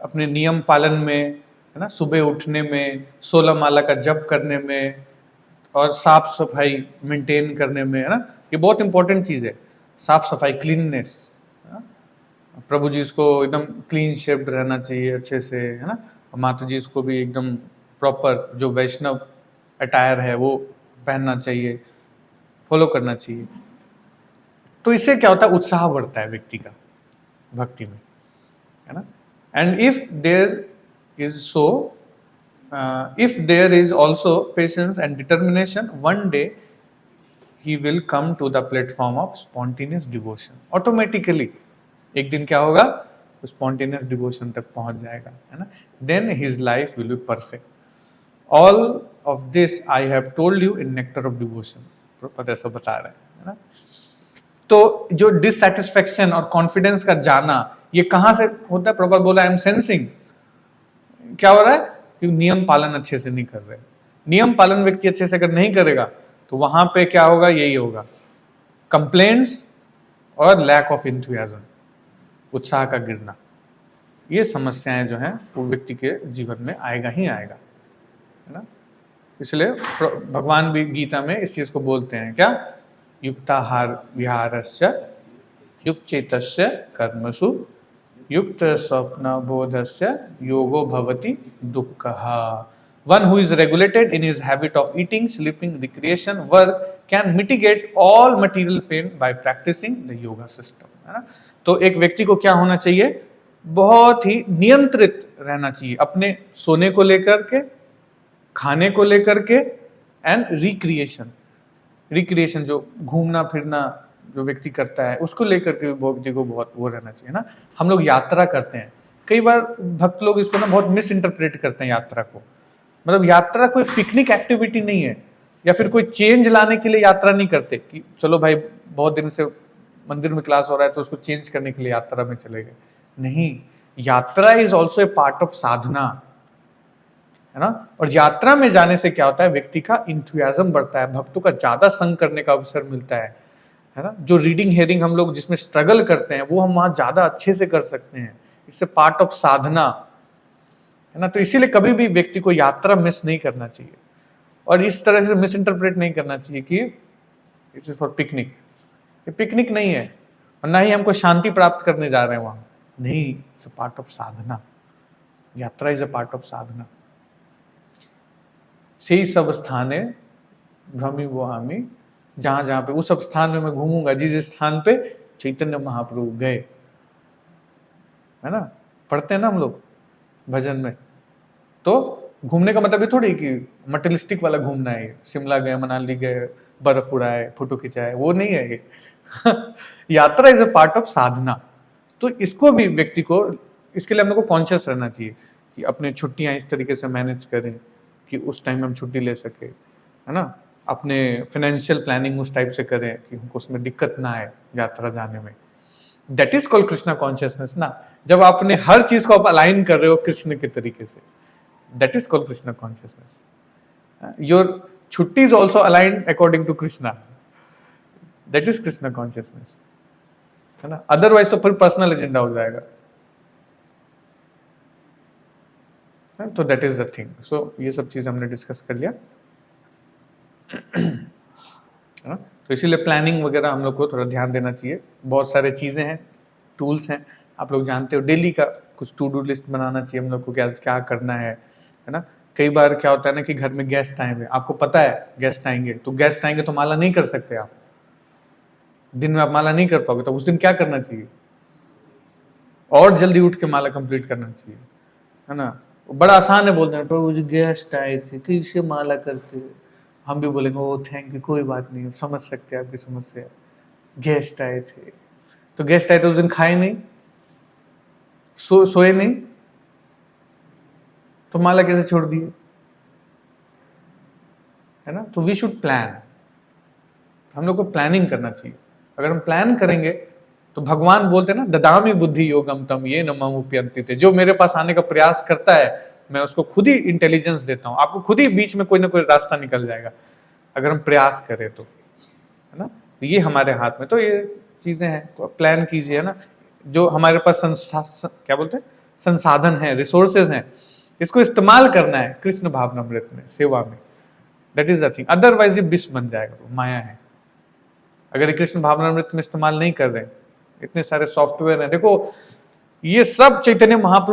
अपने नियम पालन में, है ना, सुबह उठने में, 16 माला का जप करने में, और साफ सफाई मेंटेन करने में, है ना, ये बहुत इंपॉर्टेंट चीज है. साफ सफाई, क्लीननेस. प्रभु जी को एकदम क्लीन शेप्ड रहना चाहिए अच्छे से, है ना. माता जी को भी एकदम प्रॉपर जो वैष्णव अटायर है वो पहनना चाहिए, फॉलो करना चाहिए. तो इससे क्या होता है, उत्साह बढ़ता है व्यक्ति का भक्ति में, है ना. And if there is so, if there is also patience and determination, one day he will come to the platform of spontaneous devotion. Automatically एक दिन क्या होगा, spontaneous devotion तक पहुंच जाएगा, है ना. Then his life will be perfect. All of this I have told you in Nectar of Devotion. Prabhupada ऐसा बता रहे हैं, है ना. तो जो डिससेटिस्फेक्शन और कॉन्फिडेंस का जाना, ये कहां से होता है? प्रभुपाद बोला आई एम सेंसिंग. क्या हो रहा है कि नियम पालन अच्छे से नहीं कर रहे. नियम पालन व्यक्ति अच्छे से अगर नहीं करेगा तो वहां पे क्या होगा, यही होगा, कंप्लेंट्स और लैक ऑफ एंथुसियाज्म, उत्साह का गिरना. ये समस्याएं जो हैं वो व्यक्ति के जीवन में आएगा ही आएगा, है ना. इसलिए भगवान भी गीता में इस चीज को बोलते हैं, क्या, युक्ताहार विहारस्य युक्तचेतस्य कर्मसु युक्त स्वप्न बोधस्य योगो भवति दुःखः. One who is regulated in his habit of eating, sleeping, recreation, work can mitigate all material pain by practicing the yoga system, है ना. तो एक व्यक्ति को क्या होना चाहिए, बहुत ही नियंत्रित रहना चाहिए अपने सोने को लेकर के, खाने को लेकर के, एंड रिक्रिएशन जो घूमना फिरना जो व्यक्ति करता है उसको लेकर के व्यक्ति को बहुत वो रहना चाहिए ना। हम लोग यात्रा करते हैं, कई बार भक्त लोग इसको ना बहुत मिस इंटरप्रेट करते हैं यात्रा को। मतलब यात्रा कोई पिकनिक एक्टिविटी नहीं है, या फिर कोई चेंज लाने के लिए यात्रा नहीं करते कि चलो भाई बहुत दिन से मंदिर में क्लास हो रहा है तो उसको चेंज करने के लिए यात्रा में चले गए। नहीं, yatra is also a part of sadhana, है ना। और यात्रा में जाने से क्या होता है, व्यक्ति का इंथुजियाज्म बढ़ता है, भक्तों का ज्यादा संग करने का अवसर मिलता है ना। जो रीडिंग हेयरिंग हम लोग जिसमें स्ट्रगल करते हैं वो हम वहां ज्यादा अच्छे से कर सकते हैं। It's a part of sadhana, है ना। तो इसीलिए कभी भी व्यक्ति को यात्रा मिस नहीं करना चाहिए, और इस तरह से मिस इंटरप्रेट नहीं करना चाहिए कि इट इज फॉर पिकनिक। ये पिकनिक नहीं है, और ना ही हमको शांति प्राप्त करने जा रहे हैं वहां, नहीं, इट्स अ पार्ट ऑफ साधना। यात्रा इज अ पार्ट ऑफ साधना। सही सब स्थाने भ्रमी वो हामी, जहां जहां पे उस सब स्थान में मैं घूमूंगा जिस स्थान पे चैतन्य महाप्रभु गए, है ना। पढ़ते हैं ना हम लोग भजन में। तो घूमने का मतलब ये थोड़ी कि मटेरियलिस्टिक वाला घूमना है, शिमला गए, मनाली गए, बर्फ उड़ाए, फोटो खिंचाए, वो नहीं है ये। यात्रा इज अ पार्ट ऑफ साधना। तो इसको भी व्यक्ति को, इसके लिए हम लोग को कॉन्शियस रहना चाहिए कि अपने छुट्टियां इस तरीके से मैनेज करें कि उस टाइम में हम छुट्टी ले सके, है ना। अपने फाइनेंशियल प्लानिंग उस टाइप से करें कि हमको उसमें दिक्कत ना आए यात्रा जाने में। That is called Krishna consciousness ना। जब आपने हर चीज को आप अलाइन कर रहे हो कृष्ण के तरीके से, that is called Krishna consciousness. Your chhutti is also aligned according to Krishna, that is Krishna consciousness, है ना। अदरवाइज तो फिर पर्सनल एजेंडा हो जाएगा। तो दैट इज द थिंग। सो ये सब चीज हमने डिस्कस कर लिया, है ना। तो इसीलिए प्लानिंग वगैरह हम लोग को थोड़ा ध्यान देना चाहिए। बहुत सारे चीजें हैं, टूल्स हैं, आप लोग जानते हो। डेली का कुछ टू डू लिस्ट बनाना चाहिए हम लोग को, क्या करना है ना। कई बार क्या होता है ना कि घर में गेस्ट आए हुए, आपको पता है गेस्ट आएंगे, तो गेस्ट आएंगे तो माला नहीं कर सकते आप, दिन में आप माला नहीं कर पाओगे, तो उस दिन क्या करना चाहिए, और जल्दी उठ के माला कंप्लीट करना चाहिए, है ना। बड़ा आसान है बोलते हैं, प्रभु जी गेस्ट आए थे कैसे माला करते, हम भी बोलेंगे ओ थैंक यू, कोई बात नहीं, समझ सकते हैं आपकी समस्या, गेस्ट आए थे। तो गेस्ट आए तो उस दिन खाए नहीं, सोए नहीं, तो माला कैसे छोड़ दिए, है ना। तो वी शुड प्लान, हम लोग को प्लानिंग करना चाहिए। अगर हम प्लान करेंगे तो भगवान बोलते हैं ना, ददामी बुद्धि योगम तम ये न ममुप्यन्ति थे, जो मेरे पास आने का प्रयास करता है मैं उसको खुद ही इंटेलिजेंस देता हूं। आपको खुद ही बीच में कोई ना कोई रास्ता निकल जाएगा अगर हम प्रयास करें तो, है ना। ये हमारे हाथ में, तो ये चीजें हैं, तो प्लान कीजिए ना। जो हमारे पास क्या बोलते हैं संसाधन है, रिसोर्सेज हैं, इसको इस्तेमाल करना है कृष्ण भावनामृत में, सेवा में। That is the thing. Otherwise ये विष बन जाएगा, तो माया है। अगर ये कृष्ण भावनामृत में इस्तेमाल नहीं कर रहे, इतने सारे सॉफ्टवेयर हैं, देखो ये सब चैतन्य महाप्रभु